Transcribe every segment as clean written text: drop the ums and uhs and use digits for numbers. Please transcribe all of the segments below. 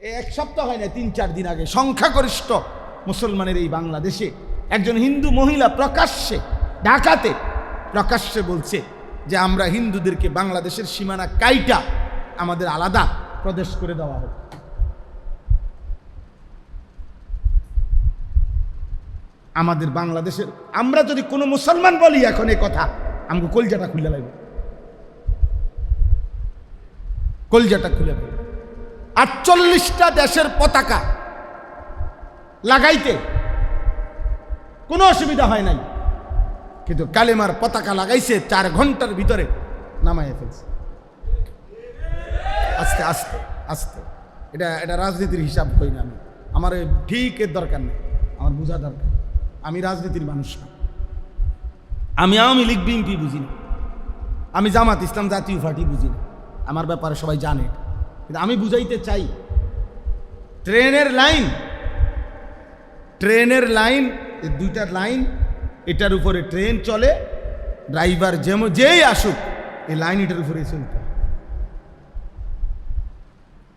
এক সপ্তাহ হয় না, 3-4 দিন আগে সংখ্যাগরিষ্ঠ মুসলমানের এই বাংলাদেশে একজন হিন্দু মহিলা প্রকাশ্যে ঢাকাতে প্রকাশ্যে বলছে যে আমরা হিন্দুদেরকে বাংলাদেশের সীমানা কাইটা আমাদের আলাদা প্রদেশ করে দেওয়া হোক। আমাদের বাংলাদেশের আমরা যদি কোনো মুসলমান বলি এখন এই কথা, আমাকে কলজাটা খুলে লাগবে, কলজাটা খুলে ফেলবে। 48টা দেশের পতাকা লাগাইতে কোনো অসুবিধা হয় নাই, কিন্তু কালেমার পতাকা লাগাইছে 4 ঘন্টার ভিতরে নামাইয়া ফেলছে। আস্তে আস্তে আস্তে এটা রাজনীতির হিসাব কই না আমি, আমার ঠিক এর দরকার নেই, আমার বোঝা দরকার। আমি রাজনীতির মানুষ না, আমি আওয়ামী লীগ বিএনপি বুঝি না, আমি জামাত ইসলাম জাতীয় পার্টি বুঝি না, আমার ব্যাপারে সবাই জানে। কিন্তু আমি বুঝাইতে চাই ট্রেনের লাইন 2টা লাইন, এটার উপরে ট্রেন চলে, ড্রাইভার যেই আসুক এই লাইন এটার উপরেই চলতে,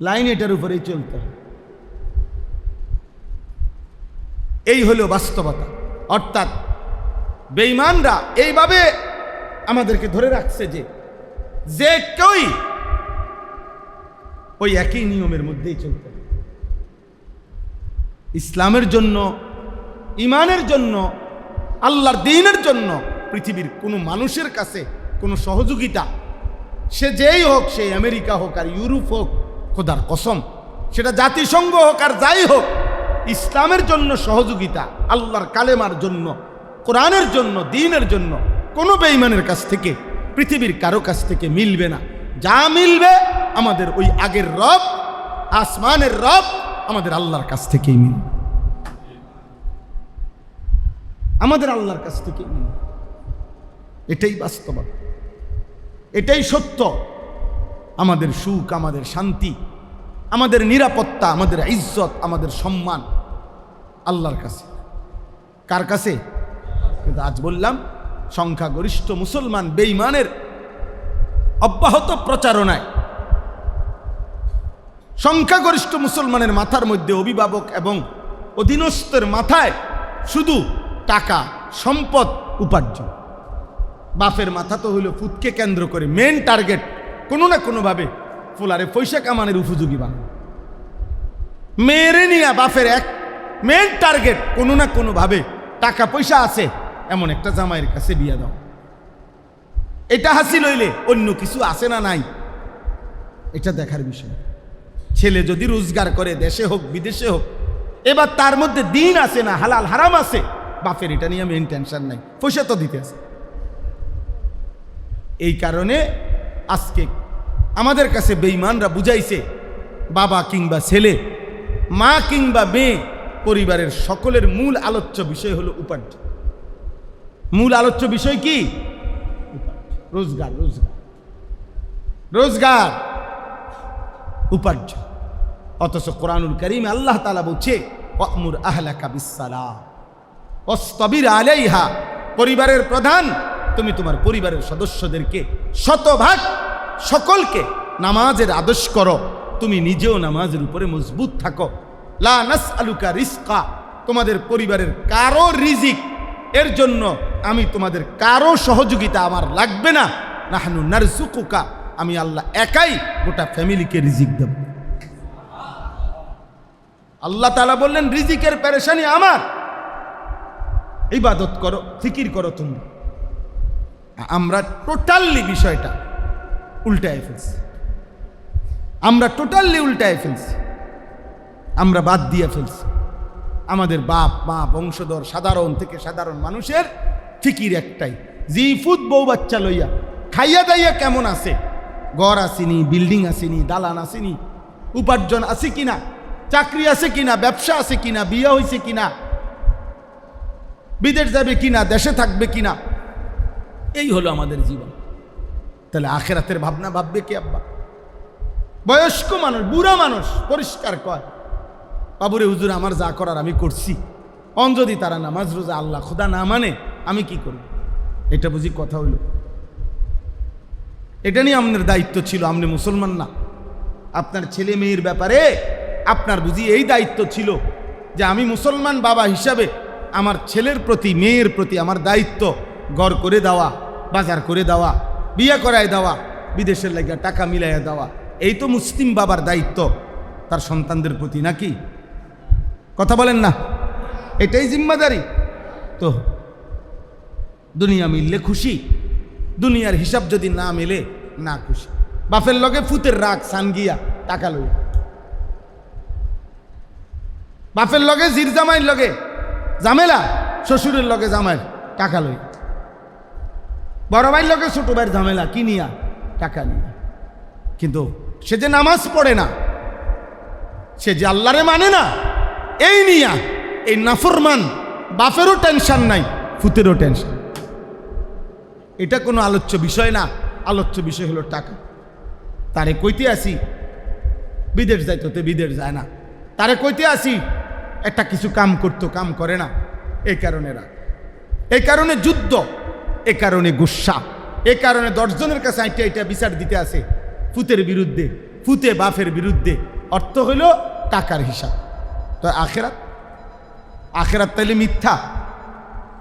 লাইন এটার উপরেই চলতে। এই হলো বাস্তবতা। অর্থাৎ বেঈমানরা এইভাবে আমাদেরকে ধরে রাখছে যে কেউই ওই একই নিয়মের মধ্যেই চলতে। ইসলামের জন্য, ইমানের জন্য, আল্লাহর দ্বীনের জন্য পৃথিবীর কোনো মানুষের কাছে কোনো সহযোগিতা, সে যেই হোক, সে আমেরিকা হোক আর ইউরোপ হোক, খোদার কসম সেটা জাতিসংঘ হোক আর যাই হোক, ইসলামের জন্য সহযোগিতা, আল্লাহর কালেমার জন্য, কোরআনের জন্য, দ্বীনের জন্য কোনো বেঈমানের কাছ থেকে, পৃথিবীর কারো কাছ থেকে মিলবে না। যা মিলবে আমাদের ওই আগের রব, আসমানের রব, আমাদের আল্লাহর কাছ থেকেই মিলবে, আমাদের আল্লাহর কাছ থেকেই মিলবে। এটাই বাস্তবতা, এটাই সত্য। আমাদের সুখ, আমাদের শান্তি, আমাদের নিরাপত্তা, আমাদের ইজ্জত, আমাদের সম্মান আল্লাহর কাছে। কার কাছে? কিন্তু আজ বললাম সংখ্যাগরিষ্ঠ মুসলমান বেঈমানের অব্যাহত প্রচারণায় সংখ্যাগরিষ্ঠ মুসলমানের মাথার মধ্যে, অভিভাবক এবং অধীনস্থের মাথায় শুধু টাকা, সম্পদ, উপার্জন। বাপের মাথা তো হইল ফুটকে কেন্দ্র করে মেন টার্গেট কোনো না কোনোভাবে ফুলারে পয়সা কামানের উপযোগী বানানো। মেয়েরে নিয়ে বাপের এক মেন টার্গেট কোনো না কোনোভাবে টাকা পয়সা আছে এমন একটা জামাইয়ের কাছে বিয়ে দাও। এটা হাসিল হইলে অন্য কিছু আছে না নাই এটা দেখার বিষয়। ছেলে যদি রোজগার করে, দেশে হোক বিদেশে হোক, এবার তার মধ্যে দিন আছে না, হালাল হারাম আছে, বাপের এটা নিয়ে মেন টেনশন নাই, পয়সা তো দিতে আছে। এই কারণে আজকে আমাদের কাছে বেঈমানরা বুঝাইছে বাবা কিংবা ছেলে, মা কিংবা মেয়ে, পরিবারের সকলের মূল আলোচ্য বিষয় হলো উপার্জন। মূল আলোচ্য বিষয় কি? রোজগার, রোজগার, রোজগার, উপার্জন। অথচ কোরআনুল কারীমে আল্লাহ তাআলা বলছে ওয়া'মুর আহলাকা বিসসালাহ ওয়াসতাবির আলাইহা, পরিবারের প্রধান তুমি তোমার পরিবারের সদস্যদেরকে শতভাগ সকলকে নামাজের আদেশ করো, তুমি নিজেও নামাজের উপরে মজবুত থাকো। লা নাসআলুকা রিজকা, তোমাদের পরিবারের কারো রিজিক এর জন্য আমি তোমাদের কারো সহযোগিতা আমার লাগবে না। নাহনু নারযুকুকা, আমি আল্লাহ একাই গোটা ফ্যামিলিকে রিজিক দেব। আল্লাহ তাআলা বললেন রিজিকের পেরেশানি আমার, ইবাদত করো, ফিকির করো তোমরা। আমরা টোটালি বিষয়টা উল্টায় ফেলছি, আমরা টোটালি উল্টায় ফেলছি, আমরা বাদ দিয়ে ফেলছি। আমাদের বাপ মা বংশধর সাধারণ থেকে সাধারণ মানুষের ফিকির একটাই, জিফুত বউ বাচ্চা লইয়া খাইয়া দাইয়া কেমন আছে, ঘর আসেনি, বিল্ডিং আসেনি, দালান আসেনি, উপার্জন আছে কিনা, চাকরি আছে কিনা, ব্যবসা আছে কিনা, বিয়ে হয়েছে কিনা, বিদেশ যাবে কিনা, দেশে থাকবে কিনা, এই হলো আমাদের জীবন। তাহলে আখেরাতের ভাবনা ভাববে কি আব্বা? বয়স্ক মানুষ, বুড়া মানুষ পরিষ্কার কয় বাবুরে হুজুর আমার যা করার আমি করছি, অন যদি তারা নামাজ রোজা আল্লাহ খোদা না মানে আমি কি করব? এটা বুঝি কথা হইল? এটা নিয়ে আপনার দায়িত্ব ছিল, আপনি মুসলমান না, আপনার ছেলে মেয়ের ব্যাপারে আপনার বুঝি এই দায়িত্ব ছিল যে আমি মুসলমান বাবা হিসাবে আমার ছেলের প্রতি মেয়ের প্রতি আমার দায়িত্ব ঘর করে দেওয়া, বাজার করে দেওয়া, বিয়ে করায় দেওয়া, বিদেশের লাগিয়া টাকা মিলাইয়া দেওয়া, এই তো মুসলিম বাবার দায়িত্ব তার সন্তানদের প্রতি, নাকি? কথা বলেন না? এটাই জিম্মাদারি। তো দুনিয়া মিললে খুশি, দুনিয়ার হিসাব যদি না মেলে না খুশি। বাপের লগে ফুতের রাগ সানগিয়া টাকা লই, বাপের লগে জির জামাইয়ের লগে ঝামেলা, শ্বশুরের লগে জামাইয়ের টাকা লই, বড় ভাইয়ের লগে ছোট ভাইয়ের ঝামেলা কি নিয়া? টাকা নিয়া। কিন্তু সে যে নামাজ পড়ে না, সে যে আল্লাহরে মানে না, এই নিয়া এই নাফরমান বাপেরও টেনশন নাই, ফুতেরও টেনশন। এটা কোনো আলোচ্য বিষয় না। আলোচ্য বিষয় হলো টাকা। তারে কইতে আসি বিদেশ যাইতো, বিদেশ যায় না। তারে কইতে আসি একটা কিছু কাম করতো, কাম করে না। এই কারণে রাগ, এই কারণে যুদ্ধ, এই কারণে গুসা, এই কারণে 10 জনের কাছে এটা বিচার দিতে আসে ফুতের বিরুদ্ধে, ফুতে বাপের বিরুদ্ধে। অর্থ হইল টাকার হিসাব। তো আখেরাত, আখেরাত তাইলে মিথ্যা?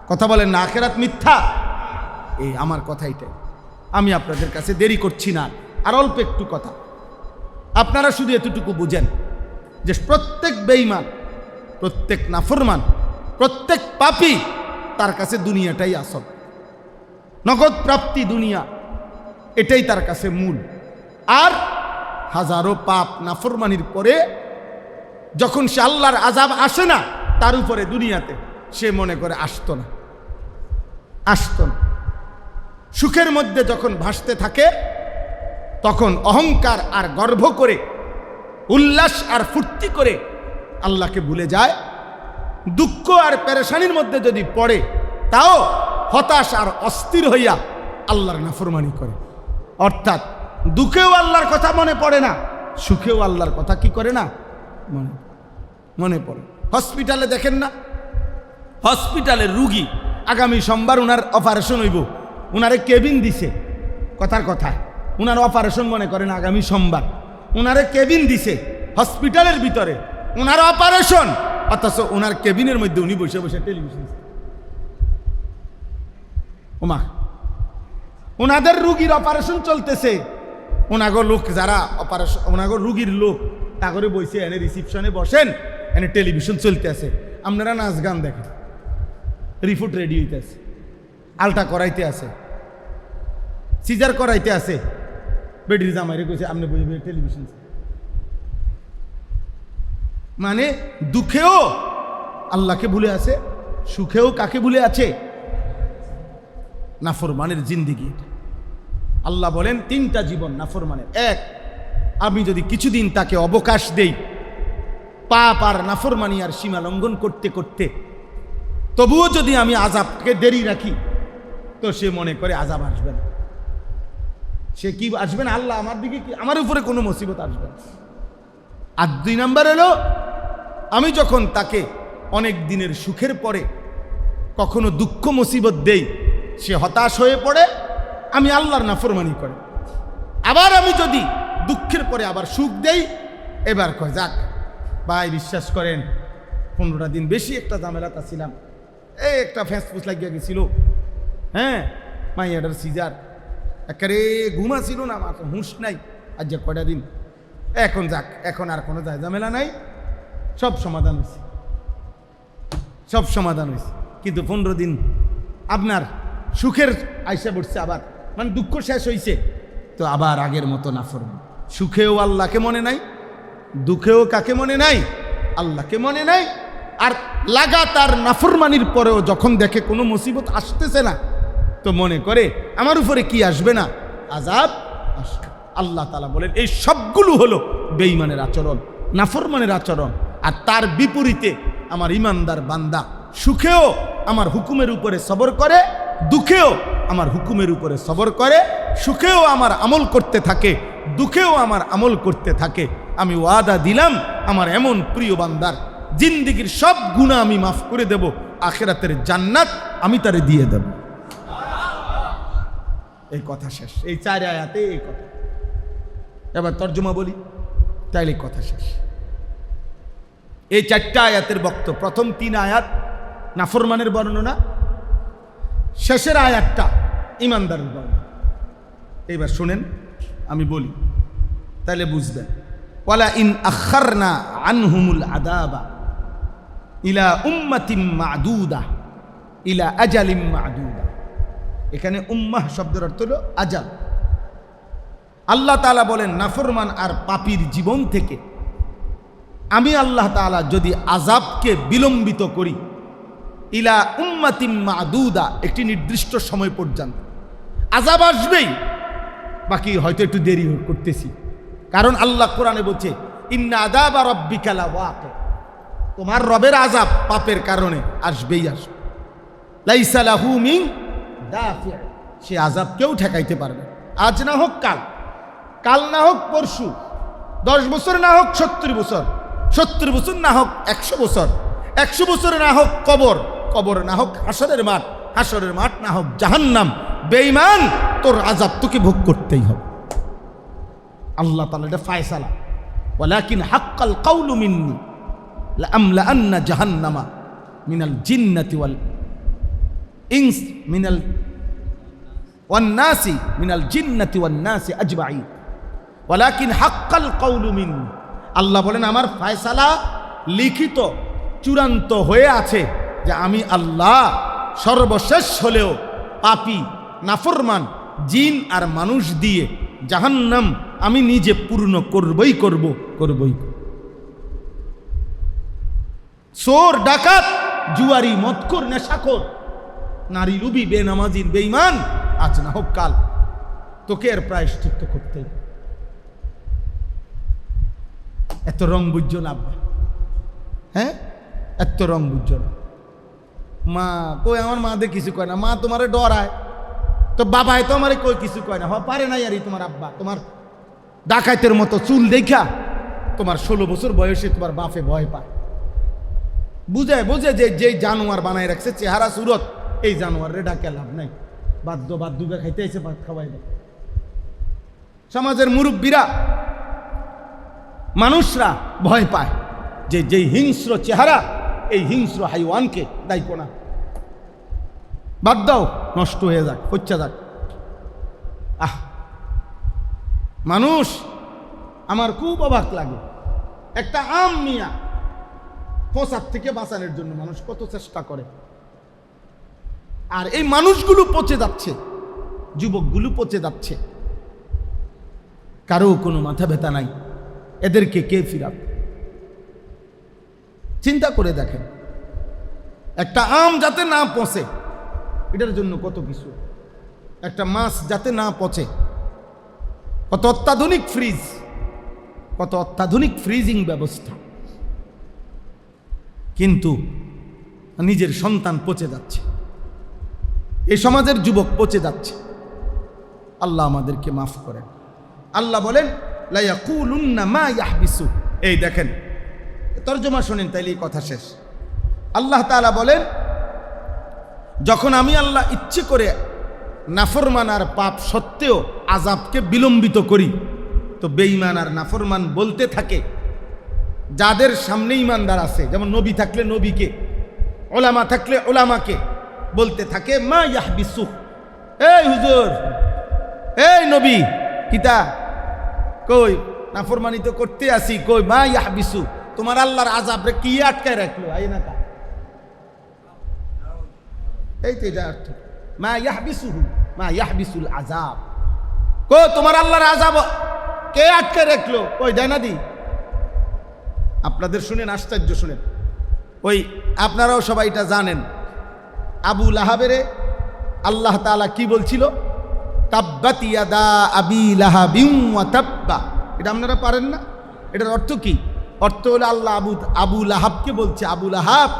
কথা বলেন না, আখেরাত মিথ্যা? এই আমার কথা এটাই। আমি আপনাদের কাছে দেরি করছি না, আর অল্প একটু কথা। আপনারা শুধু এতটুকু বুঝেন যে প্রত্যেক বেঈমান, প্রত্যেক নাফরমান, প্রত্যেক পাপী তার কাছে দুনিয়াটাই আসল, নগদ প্রাপ্তি দুনিয়া, এটাই তার কাছে মূল। আর হাজারো পাপ নাফরমানির পরে যখন সে আল্লাহর আযাব আসে না তার উপরে দুনিয়াতে, সে মনে করে আসতো না, আসতো না। সুখের মধ্যে যখন ভাসতে থাকে তখন অহংকার আর গর্ব করে, উল্লাস আর ফুর্তি করে আল্লাহকে ভুলে যায়। দুঃখ আর পেরেশানির মধ্যে যদি পড়ে তাও হতাশ আর অস্থির হইয়া আল্লাহর নাফরমানি করে। অর্থাৎ দুঃখেও আল্লাহর কথা মনে পড়ে না, সুখেও আল্লাহর কথা কি করে না, মনে পড়ে। হসপিটালে দেখেন না, হসপিটালের রুগী আগামী সোমবার উনার অপারেশন হইব, উনারে কেবিন দিছে, কথার কথায় উনার অপারেশন মনে করেন আগামী সোমবার, উনারে কেবিন দিছে হসপিটালের ভিতরে, উনার অপারেশন, অথচ উনার কেবিনের মধ্যে উনি বসে বসে টেলিভিশন। ওমা, ওনাদের রুগীর অপারেশন চলতেছে, ওনাগো লোক যারা অপারেশন, ওনাগো রুগীর লোক তাগরে বসে এনে রিসিপশনে বসেন, এনে টেলিভিশন চলতে আছে, আপনারা নাচ গান দেখেন, রিপোর্ট রেডি হইতে আছে, আলটা করাইতে আছে, সিজার করাইতে আছে, বেডির জামাইরে কইছে আপনি বসে বসে টেলিভিশন। মানে দুঃখেও আল্লাহকে ভুলে আছে, সুখেও কাকে ভুলে আছে? নাফরমানের জিন্দিগি। আল্লাহ বলেন 3টা জীবন নাফরমানের। এক, আমি যদি কিছুদিন তাকে অবকাশ দেই পাপ আর নাফরমানি আর সীমা লঙ্ঘন করতে করতে, তবুও যদি আমি আযাবকে দেরি রাখি তো সে মনে করে আযাব আসবে না। সে কি আসবে না? আল্লাহ আমার দিকে কি, আমার উপরে কোনো মুসিবত আসবে না। আর 2 নাম্বার হলো, আমি যখন তাকে অনেক দিনের সুখের পরে কখনো দুঃখ মুসিবত দেই, সে হতাশ হয়ে পড়ে, আমি আল্লাহর নাফরমানি করে। আবার আমি যদি দুঃখের পরে আবার সুখ দেই, এবার কয় যাক ভাই বিশ্বাস করেন 15টা দিন বেশি একটা ঝামেলাতে ছিলাম, এই একটা ফ্যাঁসফুস লাগিয়ে গেছিল, হ্যাঁ মাইয়াটার সিজার, একেবারে ঘুমা ছিল না, আমার হুঁশ নাই, আজ যে কয়টা দিন, এখন যাক, এখন আর কোনো ঝামেলা নাই, সব সমাধান হয়েছে, সব সমাধান হয়েছে। কিন্তু 15 দিন আপনার সুখের আইসা পড়ছে, আবার মানে দুঃখ শেষ হয়েছে, তো আবার আগের মতো নাফরমান। সুখেও আল্লাহকে মনে নাই, দুঃখেও কাকে মনে নাই? আল্লাহকে মনে নাই। আর লাগাতার নাফরমানির পরেও যখন দেখে কোনো মুসিবত আসতেছে না, তো মনে করে আমার উপরে কি আসবে না, আযাব আসবে। আল্লাহ তাআলা বলেন এই সবগুলো হলো বেঈমানের আচরণ, নাফরমানের আচরণ। আর তার বিপরীতে আমার ইমানদার বান্দা সুখেও আমার হুকুমের উপরে সবর করে, দুঃখেও আমার হুকুমের উপরে সবর করে, সুখেও আমার আমল করতে থাকে, দুঃখেও আমার আমল করতে থাকে। আমি ওয়াদা দিলাম আমার এমন প্রিয় বান্দার জিন্দেগীর সব গুনাহ আমি মাফ করে দেব, আখিরাতের জান্নাত আমি তারে দিয়ে দেব। এই কথা শেষ, এই 4 আয়াতে এই কথা। এবার তর্জমা বলি, তাইলে কথা শেষ। এই 4টা আয়াতের বক্তব্য। প্রথম 3 আয়াত নাফরমানের বর্ণনা, শেষের আয়াতটা ঈমানদারের বর্ণনা। এইবার শুনেন, আমি বলি তাহলে বুঝবেন। ওয়ালা ইন আখারনা আনহুমুল আযাবা ইলা উম্মাতিম মা'দুদা ইলা আজালিম মা'দুদা। এখানে উম্মাহ শব্দের অর্থ হলো আজাল। আল্লাহ তাআলা বলেন নাফরমান আর পাপীর জীবন থেকে আমি আল্লাহ তাআলা যদি আযাবকে বিলম্বিত করি, ইলা উম্মাতিম মা'দুদা, একটি নির্দিষ্ট সময় পর্যন্ত আযাব আসবেই, বাকি হয়তো একটু দেরি করতেছি। কারণ আল্লাহ কোরআনে বলছে ইন্না আযাবা রাব্বিকা লাওয়াকি, তোমার রবের আযাব পাপের কারণে আসবেই আসবে। লাইসা লাহু মিন দাফি, সে আযাব কেউ ঠেকাইতে পারবে। আজ না হোক কাল, কাল না হোক পরশু, 10 বছর না হোক 70 বছর, 70 বছর না হোক 100 বছর, 100 বছর না হোক কবর, কবর না হোক হাসরের মাঠ, হাসরের মাঠ না হোক জাহান্নাম। বেঈমান, তোর আযাব তোকে ভোগ করতেই হবে। আল্লাহ তাআলা এটা ফায়সালা। ওয়ালাকিন হাক্কাল কাউলু মিন্নি লাআমলাআন্না জাহান্নামা মিনাল জিন্নাতি ওয়াল ইনস মিনাল ওয়ান নাসি মিনাল জিন্নাতি ওয়ান নাসি আজমাইন। ওয়ালাকিন হাক্কাল কাউলু মিন্নি, আল্লাহ বলেন আমার ফায়সালা লিখিত চূড়ান্ত হয়ে আছে যে আমি আল্লাহ সর্বশেষ হলেও পাপী নাফরমান জিন আর মানুষ দিয়ে জাহান্নাম আমি নিজে পূর্ণ করবই করব। চোর, ডাকাত, জুয়ারি, মদখোর, নেশাখোর, নারী লুবি, বেনামাজি, বেঈমান, আজ না হোক কাল তোকে এর প্রায়শ্চিত্ত করতে। এত রং বুঝছো না আব্বা? হ্যাঁ, এত রং বুঝছো না? মা কই, আমার মা দে কিছু কয় না, মা তোমারে ডরায়, তো বাবাই তো আমারে কই কিছু কয় না। পারে না ইয়ারি তোমার আব্বা, তোমার ডাকাইতের মতো চুল দেখা তোমার 16 বছর বয়সে তোমার বাপে ভয় পায়। বুঝে যে যেই জানোয়ার বানায় রাখছে চেহারা সুরত, এই জানোয়ারে ডাকে লাভ নাই, বাদ্যুকে খাইতে এসে ভাত খাওয়াই দেয়। সমাজের মুরব্বীরা, মানুষরা ভয় পায় যে যেই হিংস্র চেহারা, এই হিংস্র হাইওয়ানকে দায়িত্ব না, বাদ দাও, নষ্ট হয়ে যাক, হচ্ছে যাক। মানুষ, আমার খুব অবাক লাগে, একটা আম মিয়া ফসাদ থেকে বাঁচানোর জন্য মানুষ কত চেষ্টা করে, আর এই মানুষগুলো পচে যাচ্ছে, যুবকগুলো পচে যাচ্ছে, কারো কোনো মাথা ব্যথা নাই। এদেরকে কে ফিরাবে? চিন্তা করে দেখেন, একটা আম যাতে না পচে এটার জন্য কত কিছু, একটা মাছ যাতে না পচে কত অত্যাধুনিক ফ্রিজ, কত অত্যাধুনিক ফ্রিজিং ব্যবস্থা, কিন্তু নিজের সন্তান পচে যাচ্ছে, এই সমাজের যুবক পচে যাচ্ছে। আল্লাহ আমাদেরকে মাফ করেন। আল্লাহ বলেন লা ইয়াকুলুন্না মা ইয়াহবিসু, এই দেখেন তরজমা শুনেন তাইলে এই কথা শেষ। আল্লাহ তাআলা বলেন যখন আমি আল্লাহ ইচ্ছে করে নাফরমান আর পাপ সত্ত্বেও আযাবকে বিলম্বিত করি, তো বেঈমান আর নাফরমান বলতে থাকে, যাদের সামনে ঈমানদার আছে, যেমন নবী থাকলে নবীকে, ওলামা থাকলে ওলামাকে, বলতে থাকে মা ইয়াহবিসু, এই হুজুর, এই নবী, কিতা কই নাফরমানি তো করতে আসি, কই মা ইয়াহবিসু, তোমার আল্লাহর আযাব রে কি আটকায় রাখলো? আই না কা, এই তো এটা অর্থ, মা ইয়াহবিসুহু মা ইয়াহবিসুল আযাব, কো তোমার আল্লাহর আযাব কে আটকায় রাখলো? ওই দেয় না দি। আপনাদের শুনেন, আশ্চর্য শুনেন, ওই আপনারাও সবাই এটা জানেন, আবু লাহাবেরে আল্লাহ তাআলা কি বলছিল? তাব্বাত ইয়াদা আবি লাহাবিন ওয়া তাব্বা। এটা আপনারা পারেন না? এটার অর্থ কি? অর্থ হলো আল্লাহ আবু লাহাবকে বলছে, আবু লাহাব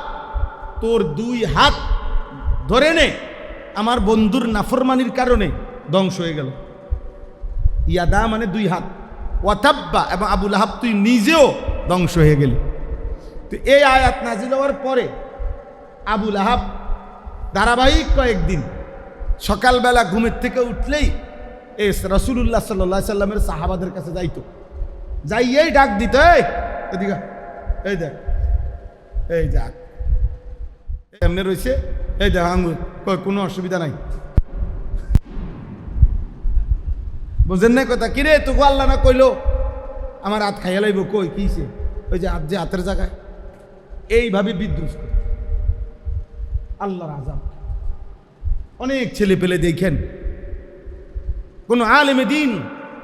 তোর 2 হাত ধরে নে, আমার বন্ধুর নাফরমানির কারণে ধ্বংস হয়ে গেল। ইয়াদা মানে 2 হাত, ওয়া তাব্বা, এবং আবু লাহাব তুই নিজেও ধ্বংস হয়ে গেলি। তো এই আয়াত নাজিল হওয়ার পরে আবু লাহাব ধারাবাহিক কয়েকদিন সকালবেলা ঘুমের থেকে উঠলেই এই রাসূলুল্লাহ সাল্লাল্লাহু আলাইহি সাল্লামের সাহাবাদের কাছে যাইতো, যাইয়েই ডাক দিত, এই এদিকে, এই দেখ এই যাক এমনি রয়েছে, এই দেখ আঙ্গুর, কোনো অসুবিধা নাই। বুঝেন না কথা? কিরে তোকে আল্লাহ না কইলো আমার হাত খাইয়া লাইব, কই কিছে? ওই যে হাত, যে হাতের জায়গায় এইভাবে বিদ্রুষ করে আল্লাহর আযাব। অনেক ছেলে পেলে দেখেন কোন আলেমে দিন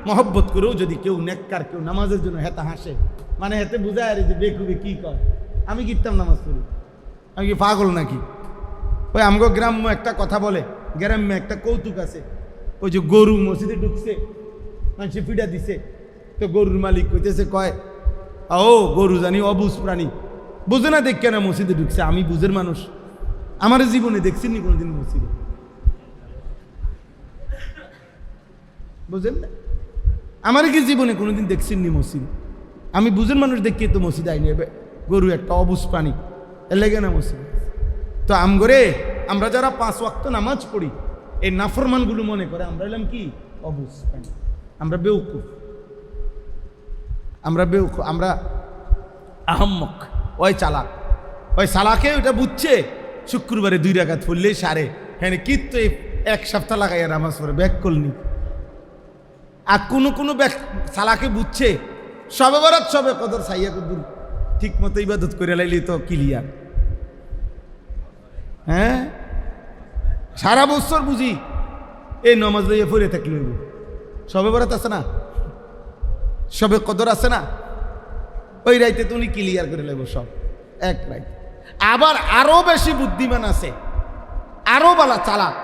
মহব্বত করেও যদি কেউ নেককার, কেউ নামাজের জন্য হেতা হাসে, মানে হেতে বুঝায় আর যে বেকুবে কি কর, আমি কিতাম নামাজ পড়ি, আমি কি পাগল নাকি? ওই আমগো গ্রাম্য একটা কথা বলে, গ্রাম্য একটা কৌতুক আছে, ওই যে গরু মসজিদে ঢুকছে, মানুষ পিঠা দিছে, তো গরুর মালিক কইতেছে, কয় ও গরু জানি অবুঝ প্রাণী, বুঝে না দেখ কেন মসজিদে ঢুকছে, আমি বুঝের মানুষ, আমার জীবনে দেখছিনি কোনোদিন মসজিদে, বুঝেন না? আমার কি জীবনে কোনোদিন দেখছেননি মসজিদে, আমি বুঝেন মানুষ দেখি তো মসজিদে আইনি, গরু একটা অবুঝ প্রাণী, এর লেগে না মসজিদে। তো আমগরে আমরা যারা 5 ওয়াক্ত নামাজ পড়ি, এই নাফরমানগুলো মনে করে আমরা এলাম কি অবুঝ প্রাণী, আমরা বেউকুফ, আমরা আহম্মক, ওই চালাক, ওই চালাকে ওইটা বুঝছে শুক্রবারে 2 রাকাত পড়লেই সারে, হ্যাঁ কিন্তু এক সপ্তাহ লাগাইয়া নামাজ পড়ে ব্যাক করলি। আর কোনো চালাকে বুঝছে সবে বরাত সবে কদর সাইয়া কদুর ঠিক মতো ইবাদত করে লাইলি তো ক্লিয়ার। হ্যাঁ সারা বছর বুঝি এই নামাজ লইয়া পড়ে থাকলে সবে বরাত আছে না, সবে কদর আছে না, ওই রাইতে তুমি ক্লিয়ার করে নেব সব এক রাইত। আবার আরো বেশি বুদ্ধিমান আছে, আরো বালা চালাক,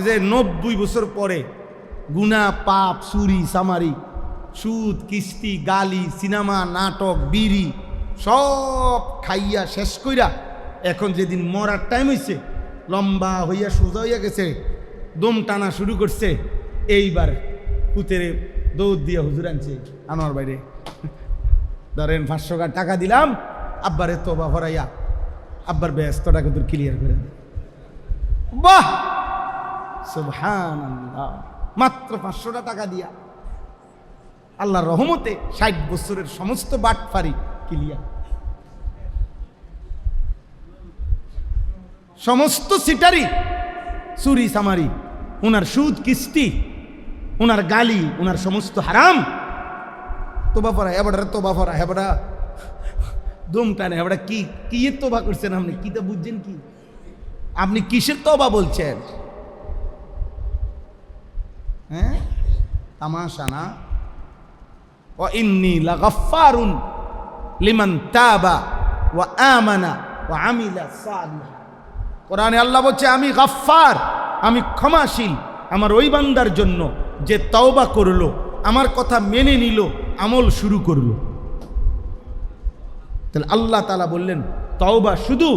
যে 90 বছর পরে গুনাহ, পাপ, চুরি, চামারি, সুদ, কিস্তি, গালি, সিনেমা, নাটক, বিড়ি সব খাইয়া শেষ কইরা এখন যেদিন মরার টাইম হয়েছে, লম্বা হইয়া সোজা হইয়া গেছে, দম টানা শুরু করছে, এইবার পুতেরে দৌড় দিয়া হুজুর আনছে আনোয়ার বাইরে, ধরেন 500 টাকা দিলাম, আব্বারে তোবা ভরাইয়া আব্বার ব্যস্তটাকে তোর ক্লিয়ার করে দে। বাহ সুবহানাল্লাহ, মাত্র 500 টাকা দিয়া আল্লাহর রহমতে 60 বছরের সমস্ত বাটফারি ক্লিয়ার, সমস্ত সিটারি, চুরি চামারি, ওনার সুদ কিস্তি, ওনার গালি, ওনার সমস্ত হারাম, তোবা পড়া এবারে তোবা পড়া হেবড়া দম টানে হেবড়া কি কি তোবা করছেন আপনি? কি তা বুঝছেন কি আপনি? কিসের তোবা বলছেন? হ্যাঁ তামাশা না। ওয়া ইন্নী লাগাফফারুন লিমান তাবা ওয়া আমানা ওয়া আমিলা সালিহা। কোরআনে আল্লাহ বলছে আমি গাফফার, আমি ক্ষমাশীল আমার ওই বান্দার জন্য যে তওবা করলো, আমার কথা মেনে নিল, আমল শুরু করলো। তাহলে আল্লাহ তাআলা বললেন তওবা শুধু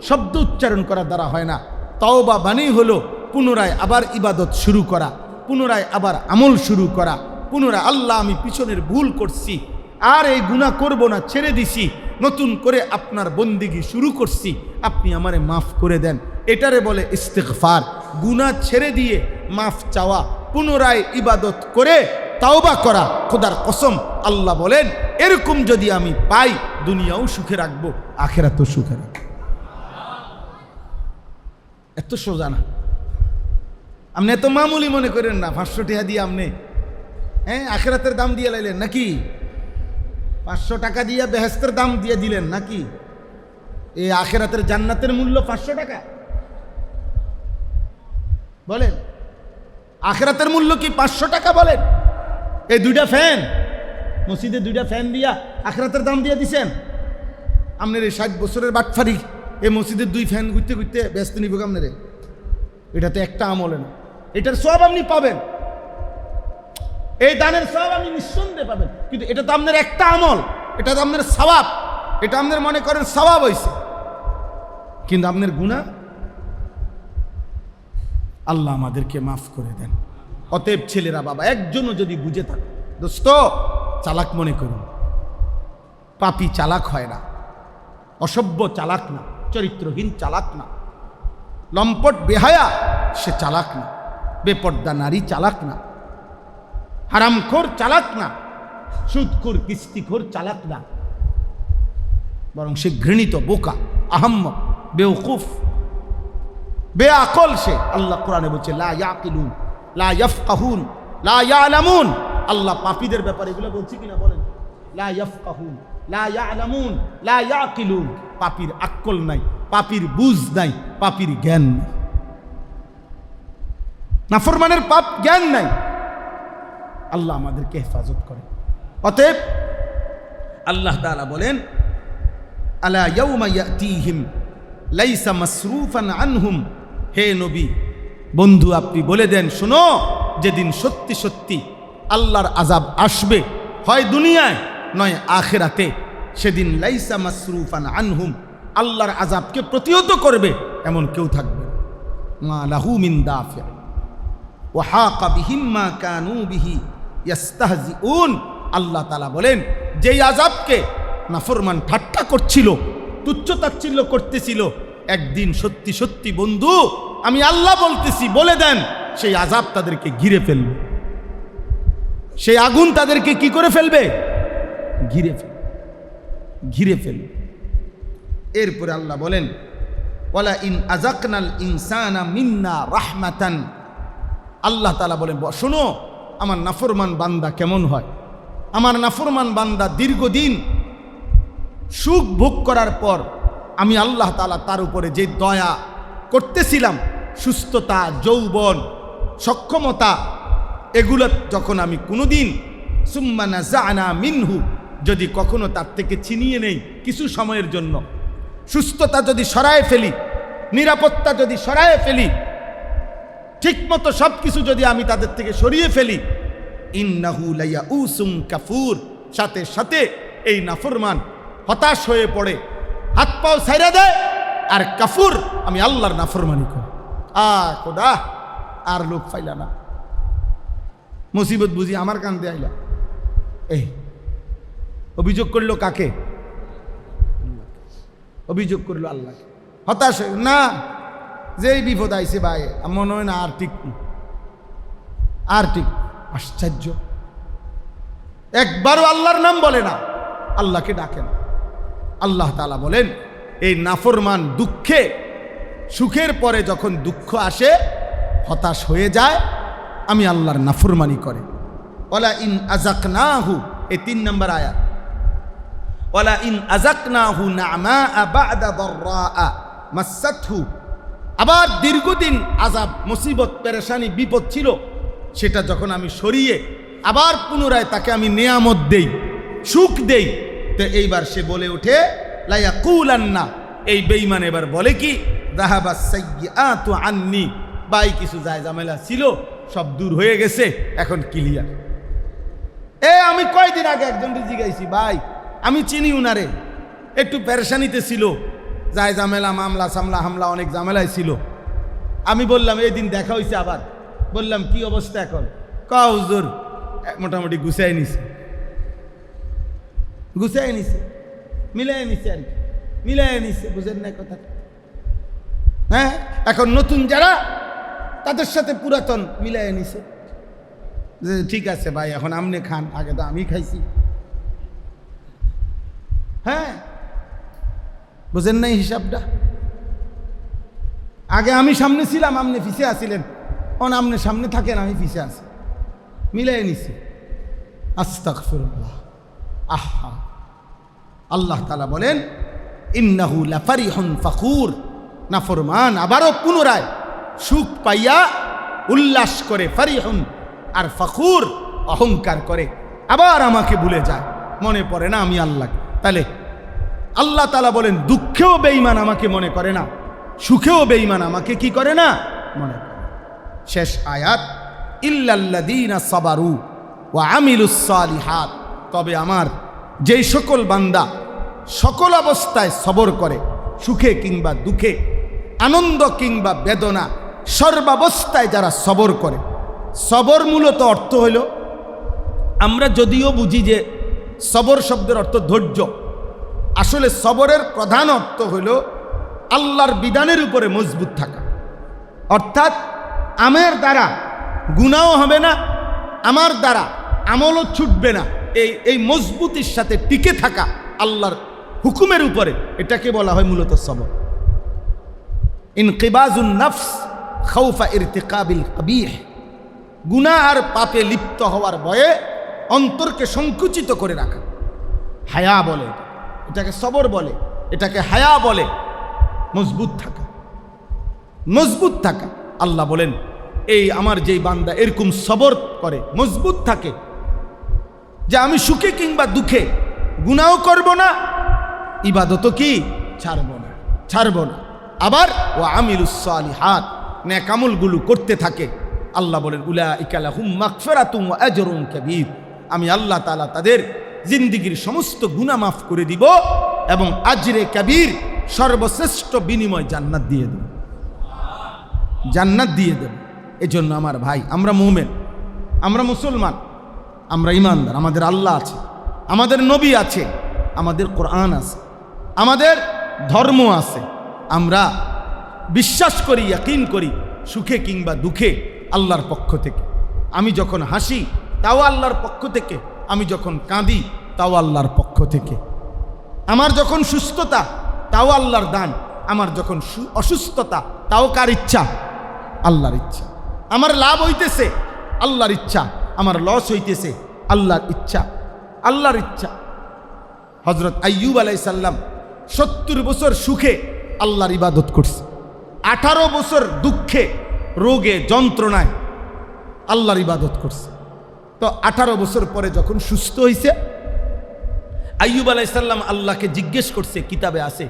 শব্দ উচ্চারণ করার দ্বারা হয় না, তওবা মানেই হলো পুনরায় আবার ইবাদত শুরু করা, পুনরায় আবার আমল শুরু করা, পুনরায় আল্লাহ আমি পিছনের ভুল করছি আর এই গুনাহ করব না, ছেড়ে দিছি, নতুন করে আপনার বন্দিগি শুরু করছি, আপনি আমারে মাফ করে দেন, এটারে বলে ইস্তিগফার। গুনাহ ছেড়ে দিয়ে মাফ চাওয়া, পুনরায় ইবাদত করে তাওবা করা। খোদার কসম আল্লাহ বলেন এরকম যদি আমি পাই, দুনিয়াও সুখে রাখবো, আখিরাতেও সুখে রাখবো। এত সোজা না, আপনি এত মামুলি মনে করেন না। 500 টাকা দিয়ে আপনি আখিরাতের দাম দিয়ে লাইলেন নাকি? 500 টাকা দিয়ে বেহেশতের দাম দিয়ে দিলেন নাকি? এই আখিরাতের জান্নাতের মূল্য 500 টাকা? বলেন আখিরাতের মূল্য কি 500 টাকা? বলেন এই 2টা ফ্যান মসজিদে, 2টা ফ্যান দিয়া আখিরাতের দাম দিয়ে দিছেন। আপনার এই 60 বছরের বাটফারি, এই মসজিদের 2 ফ্যান ঘুরতে ঘুরতে ব্যস্ত নিব আপনার, এটা তো একটা আমলে না। এটার সব আপনি পাবেন, এই দানের সব আপনি নিঃসন্দেহে পাবেন, কিন্তু এটা তো আপনার একটা আমল, এটা তো আপনার সওয়াব, এটা আপনার মনে করেন সওয়াব হইছে, কিন্তু আপনার গুনাহ। আল্লাহ আমাদেরকে মাফ করে দেন। অতএব ছেলেরা বাবা একজনও যদি বুঝে থাকে, দোস্ত চালাক মনে করুন, পাপী চালাক হয় না, অসভ্য চালাক না, চরিত্রহীন চালাক না, লম্পট বেহায়া সে চালাক না, বেপর্দা নারী চালাক না, হারামখোর চালাক না, সুদখোর কিস্তিখোর চালাক না, বরং সে ঘৃণিত, বোকা, আহাম্মক, বেওকুফ, বেআকল সে। আল্লাহ কোরআনে বলছে লা ইয়াকিলুন, লা ইয়াফকাহুন, লা ইয়ালামুন। আল্লাহ পাপীদের ব্যাপারে এগুলো বলছে কিনা বলেন? লা ইয়াফকাহুন, লা ইয়ালামুন, লা ইয়াকিলুন। পাপীর আকল নাই, পাপীর বুঝ নাই, পাপীর জ্ঞান নাই। নাফরমানের পাপ জ্ঞান নাই। আল্লাহ আমাদেরকে হেফাজত করে। অতএব আল্লাহ তাআলা বলেন আলা ইয়াউমা ইয়াতিহিম লাইসা মাসরুফান আনহুম। হে নবী, বন্ধু আপনি বলে দেন, শোনো, যেদিন সত্যি সত্যি আল্লাহর আযাব আসবে, হয় দুনিয়ায় নয় আখিরাতে, সেদিন লাইসা মাসরুফান আনহুম, আল্লাহর আযাবকে প্রতিহত করবে এমন কেউ থাকবে না। মা লাহু মিন দাফি ওয়া হাকা বিহিম মা কানু বিহি ইয়াস্তাহজিউন। আল্লাহ তাআলা বলেন, যেই আযাবকে নাফরমান ঠাট্টা করছিল, তুচ্ছতাচ্ছিল্য করতেছিল, একদিন সত্যি সত্যি বন্ধু আমি আল্লাহ বলতেছি, বলে দেন, সেই আযাব তাদেরকে ঘিরে ফেলবে, সেই আগুন তাদেরকে কি করে ফেলবে? ঘিরে ফেলবে। এরপরে আল্লাহ বলেন ওয়ালা ইন আযাকনাল ইনসানা মিন্না রাহমাতান। আল্লাহ তাআলা বলেন, শোনো আমার নাফরমান বান্দা কেমন হয়। আমার নাফরমান বান্দা দীর্ঘদিন সুখ ভোগ করার পর আমি আল্লাহ তাআলা তার উপরে যে দয়া করতেছিলাম, সুস্থতা, যৌবন, সক্ষমতা, এগুলো যখন আমি কোনোদিন সুম্মা নাযা'না মিনহু, যদি কখনো তার থেকে ছিনিয়ে নেই কিছু সময়ের জন্য, সুস্থতা যদি সরায়ে ফেলি, নিরাপত্তা যদি সরায়ে ফেলি, ঠিকমতো সব কিছু যদি আমি তাদের থেকে সরিয়ে ফেলি, ইন্নাহু লায়াউসুম কাফুর, সাথে সাথে এই নাফরমান হতাশ হয়ে পড়ে, হাত পাও ছাইড়া দেয়, আর কাফুর, আমি আল্লাহর নাফরমানি করে। খোদা, আর লোক পাইলা না, মুসিবত বুঝি আমার কান্দে আইলা। এই অভিযোগ করলো কাকে? অভিযোগ করলো আল্লাহকে। হতাশ না, যেই বিপদ আইছে ভাই, মনে হয় না আর ঠিক, আর ঠিক। আশ্চর্য, একবারও আল্লাহর নাম বলে না, আল্লাহকে ডাকে না। আল্লাহ তাআলা বলেন, এই নাফরমান দুঃখে, সুখের পরে যখন দুঃখ আসে, হতাশ হয়ে যায়, আমি আল্লাহর নাফরমানি করে। ওয়ালা ইন আযাকনাহু, এই 3 নম্বর আয়াত, ওয়ালা ইন আযাকনাহু না'মা বা'দা দাররা মাসাতহু। আবার দীর্ঘদিন আযাব, মুসিবত, পেরেশানি, বিপদ ছিল, সেটা যখন আমি সরিয়ে আবার পুনরায় তাকে আমি নিয়ামত দেই, সুখ দেই, তো এইবার সে বলে ওঠে লা ইয়াকুলান্না, এই বেঈমান এবার বলে কি, যাহাবাস সাইয়্যাতু আন্নি, ভাই কিছু যায় ঝামেলা ছিল সব দূর হয়ে গেছে, এখন ক্লিয়ার। আমি কয়দিন আগে একজন জিজ্ঞাসি, ভাই আমি চিনি উনারে, একটু পেরেশানিতে ছিল, যায় ঝামেলা, মামলা সামলা, হামলা, অনেক ঝামেলায় ছিল। আমি বললাম, এই দিন দেখা হয়েছে, আবার বললাম কি অবস্থা এখন? হুজুর মোটামুটি গুছাই নিছে, মিলাই নিছে, আর মিলাই নিছে, বুঝেন না কথা? হ্যাঁ, এখন নতুন যারা, তাদের সাথে পুরাতন মিলাই নিছে, যে ঠিক আছে ভাই এখন আপনি খান, আগে তো আমি খাইছি। হ্যাঁ, বুঝেন নাই হিসাবটা? আগে আমি সামনে ছিলাম, আপনি পিছে আসিলেন, আপনি সামনে থাকেন, আমি পিছে আছি, মিলাই নিছি। আস্তাগফিরুল্লাহ। আহা, আল্লাহ তাআলা বলেন, ইন্নাহু লাফারিহুন ফাখুর। নাফরমান আবারও পুনরায় সুখ পাইয়া উল্লাস করে, ফারিহুন আর ফাখুর, অহংকার করে, আবার আমাকে ভুলে যায়, মনে পড়ে না আমি আল্লাহকে। তাহলে আল্লাহ তাআলা বলেন, দুঃখেও বেঈমান আমাকে মনে করে না, সুখেও বেঈমান আমাকে কি করে না, মনে করে। শেষ আয়াত, ইল্লাল্লাযীনা সাবারু ওয়া আমিলুস সালিহাত। তবে আমার যেই সকল বান্দা সকল অবস্থায় সবর করে, সুখে কিংবা দুঃখে, আনন্দ কিংবা বেদনা, সর্বাবস্থায় যারা সবর করে। সবর মূলত অর্থ হইল, আমরা যদিও বুঝি যে সবর শব্দের অর্থ ধৈর্য, আসলে সবরের প্রধান অর্থ হইল আল্লাহর বিধানের উপরে মজবুত থাকা। অর্থাৎ আমার দ্বারা গুনাহও হবে না, আমার দ্বারা আমলও ছুটবে না, এই মজবুতির সাথে টিকে থাকা, আল্লাহর হুকুমের উপরে, এটাকে বলা হয় মূলত সবর। ইনকিবাজুন নফস খাউফা ইরতিকাবিল কবিহ, গুনাহ আর পাপে লিপ্ত হওয়ার ভয়ে অন্তরকে সংকুচিত করে রাখা, হায়া বলে এটাকে, সবর বলে এটাকে, হায়া বলে। মজবুত থাকা, মজবুত থাকা। আল্লাহ বলেন এই আমার যেই বান্দা এরকম সবর করে, মজবুত থাকে, যে আমি সুখে কিংবা দুঃখে গুনাহও করব না, ইবাদতও কি ছাড়ব না। আবার ও আমিলুস সালিহাত, নেক আমলগুলো করতে থাকে। আল্লাহ বলেন উলাইকা লাহুম মাগফিরাতুন ওয়া আজরুন কাবীর, আমি আল্লাহ তাআলা তাদের জিন্দেগীর সমস্ত গুনাহ মাফ করে দিব এবং আজরে কবীর, সর্বশ্রেষ্ঠ বিনিময় জান্নাত দিয়ে দেব, জান্নাত দিয়ে দেব। এজন্য আমার ভাই, আমরা মুমিন, আমরা মুসলমান, আমরা ঈমানদার, আমাদের আল্লাহ আছে, আমাদের নবী আছে, আমাদের কোরআন আছে, আমাদের ধর্ম আছে। আমরা বিশ্বাস করি, ইয়াকিন করি, সুখে কিংবা দুঃখে আল্লাহর পক্ষ থেকে। আমি যখন হাসি তাও আল্লাহর পক্ষ থেকে, আমি যখন কাঁদি তাও আল্লাহর পক্ষ থেকে। আমার যখন সুস্থতা তাও আল্লাহর দান, আমার যখন অসুস্থতা তাও কার ইচ্ছা? আল্লাহর ইচ্ছা। আমার লাভ হইতেছে আল্লাহর ইচ্ছা, আমার লস হইতেছে আল্লাহর ইচ্ছা, আল্লাহর ইচ্ছা। হযরত আইয়ুব আলাইহিস সালাম 70 বছর সুখে আল্লাহর ইবাদত করছে, 18 বছর দুঃখে, রোগে, যন্ত্রণায় আল্লাহর ইবাদত করছে। তো 18 বছর পরে যখন সুস্থ হয়েছে, আইয়ুব আলাইহিস সালাম আল্লাহকে জিজ্ঞেস করছে, কিতাবে আছে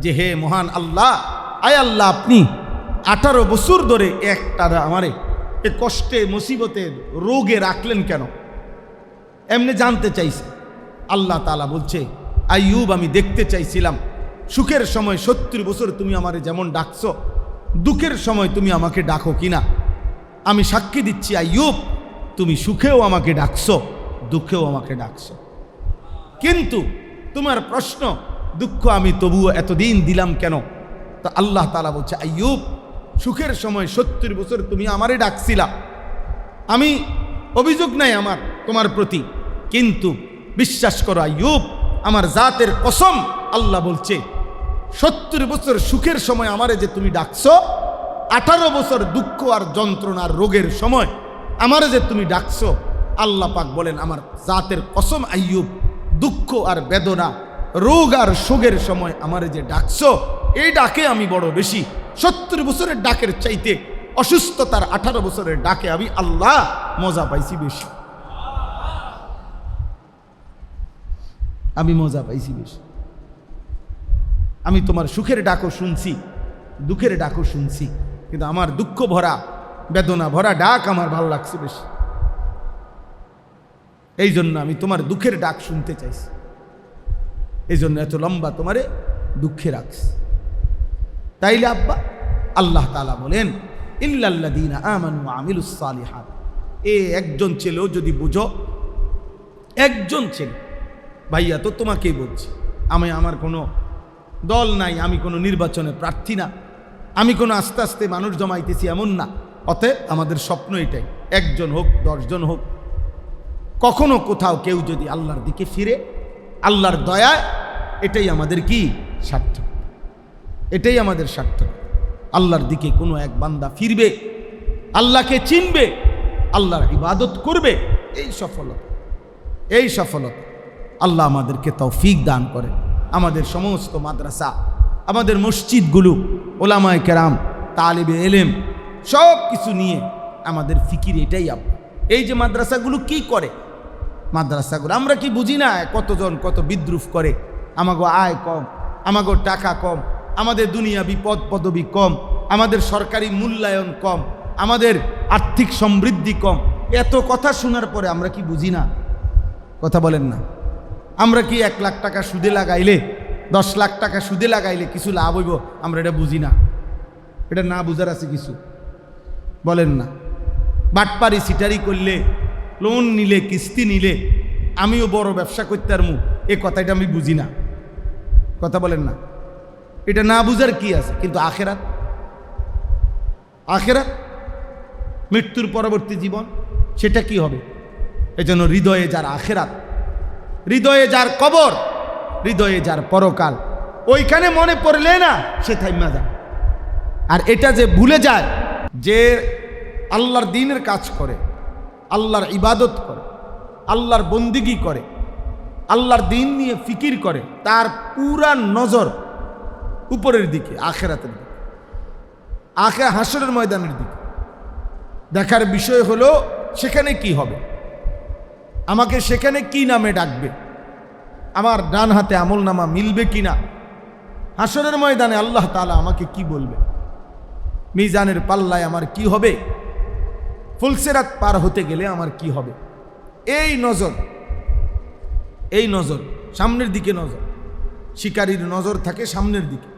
যে হে মহান আল্লাহ, আয় আল্লাহ আপনি 18 বছর ধরে একটানা আমারে এ কষ্টে, মুসিবতে, রোগে রাখলেন কেন? এমনি জানতে চাইছে। আল্লাহ তাআলা বলছে, আইয়ুব আমি দেখতে চাইছিলাম সুখের সময় 70 বছর তুমি আমারে যেমন ডাকছো, দুঃখের সময় তুমি আমাকে ডাকো কিনা। আমি সাক্ষী দিচ্ছি আইয়ুব, তুমি সুখেও আমাকে ডাকছো, দুঃখেও আমাকে ডাকছো। কিন্তু তোমার প্রশ্ন, দুঃখ আমি তবুও এতদিন দিলাম কেন? তো আল্লাহ তাআলা বলছে, আইয়ুব সুখের সময় 70 বছর তুমি আমারে ডাকছিলা, আমি অভিযোগ নাই আমার তোমার প্রতি, কিন্তু বিশ্বাস করো আইয়ুব, আমার জাতের কসম, আল্লাহ বলছে 70 বছর সুখের সময় আমারে যে তুমি ডাকছো, 18 বছর দুঃখ আর যন্ত্রণার রোগের সময় আমারে যে তুমি ডাকছো, আল্লাহ পাক বলেন আমার জাতের কসম আইয়ুব, দুঃখ আর বেদনা, রোগ আর শোকের সময় আমারে যে ডাকছো, এই ডাকে আমি বড় বেশি। 70 বছরের ডাকের চাইতে অসুস্থতার 18 বছরের ডাকে আমি আল্লাহ মজা পাইছি বেশি, আমি মজা পাইছি বেশি। আমি তোমার সুখের ডাকও শুনছি, দুঃখের ডাকও শুনছি, কিন্তু আমার দুঃখ ভরা, বেদনা ভরা ডাক আমার ভালো লাগছে বেশি। এই জন্য আমি তোমার দুঃখের ডাক শুনতে চাইছি, এই জন্য এত লম্বা তোমারে দুঃখে রাখছি। তাইলে আব্বা, আল্লাহ তাআলা বলেন ইল্লাল্লাযীনা আমানু ওয়া আমিলুস সালিহাত, একজন ছেলেও যদি বুঝো, একজন ছেলে, ভাইয়া তো তোমাকেই বলছি, আমার কোনো দল নাই, আমি কোনো নির্বাচনে প্রার্থী না, আমি কোনো আস্তে আস্তে মানুষ জমাইতেছি এমন না। অতএব আমাদের স্বপ্ন এটাই, একজন হোক 10 জন হোক, কখনো কোথাও কেউ যদি আল্লাহর দিকে ফিরে, আল্লাহর দয়ায়, এটাই আমাদের কি সার্থক, এটাই আমাদের সার্থক। আল্লাহর দিকে কোনো এক বান্দা ফিরবে, আল্লাহকে চিনবে, আল্লাহর ইবাদত করবে, এই সফলতা, এই সফলতা আল্লাহ আমাদেরকে তৌফিক দান করে। আমাদের সমস্ত মাদ্রাসা, আমাদের মসজিদগুলো, ওলামায়ে কেরাম, তালিবে এলেম, সব কিছু নিয়ে আমাদের ফিকির এটাই। এই যে মাদ্রাসাগুলো কি করে, মাদ্রাসাগুলো আমরা কি বুঝি না? কতজন কত বিদ্রুপ করে, আমাগো আয় কম, আমাগো টাকা কম, আমাদের দুনিয়াবি পদ পদবি কম, আমাদের সরকারি মূল্যায়ন কম, আমাদের আর্থিক সমৃদ্ধি কম, এত কথা শোনার পরে আমরা কি বুঝি না? কথা বলেন না? আমরা কি 1 লাখ টাকা সুদে লাগাইলে, 10 লাখ টাকা সুদে লাগাইলে কিছু লাভ হইব? আমরা এটা বুঝি না? এটা না বুঝার আছে কিছু? বলেন না? বাটপারি সিটারি করলে, লোন নিলে, কিস্তি নিলে আমিও বড় ব্যবসা করতে পারবো, এ কথাটা আমি বুঝি না? কথা বলেন না? এটা না বুঝার কি আছে? কিন্তু আখেরাত, আখেরাত, মৃত্যুর পরবর্তী জীবন, সেটা কি হবে? এজন্য হৃদয়ে যার আখেরাত, হৃদয়ে যার কবর, হৃদয়ে যার পরকাল, ওইখানে মনে পড়লে না সে থাইমা যায়। আর এটা যে ভুলে যায়, যে আল্লাহর দ্বীনের কাজ করে, আল্লাহর ইবাদত করে, আল্লাহর বন্দিগি করে, আল্লাহর দ্বীন নিয়ে ফিকির করে, তার পুরা নজর উপরের দিকে, আখিরাতের দিকে, হাসরের ময়দানের দিকে। দেখার বিষয় হলো সেখানে কি হবে, আমাকে সেখানে কি নামে ডাকবে, আমার ডান হাতে আমল নামা মিলবে কিনা, হাসরের ময়দানে আল্লাহ তাআলা আমাকে কি বলবে, মিজানের পাল্লায় আমার কি হবে, ফুলসিরাত পার হতে গেলে আমার কি হবে। এই নজর সামনের দিকে, নজর শিকারীর নজর থাকে সামনের দিকে,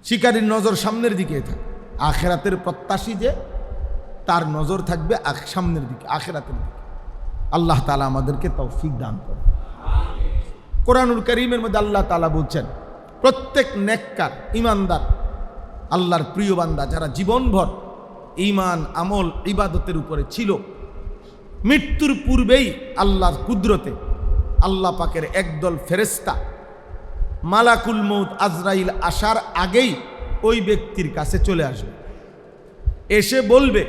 শিকারীর নজর সামনের দিকে থাকে। আখিরাতের প্রত্যাশী যে, তার নজর থাকবে সামনের দিকে, আখিরাতের দিকে। আল্লাহ তাআলা আমাদেরকে তৌফিক দান করে। কোরআনুল কারীমের মধ্যে আল্লাহ তাআলা বলছেন, প্রত্যেক নেককার ঈমানদার আল্লাহর প্রিয় বান্দা যারা জীবনভর ঈমান আমল ইবাদতের উপরে ছিল, মৃত্যুর পূর্বেই আল্লাহর কুদরতে আল্লাহ পাকের একদল ফেরেশতা মালাকুল মউত আজরাইল আসার আগেই ওই ব্যক্তির কাছে চলে আসবে, এসে বলবে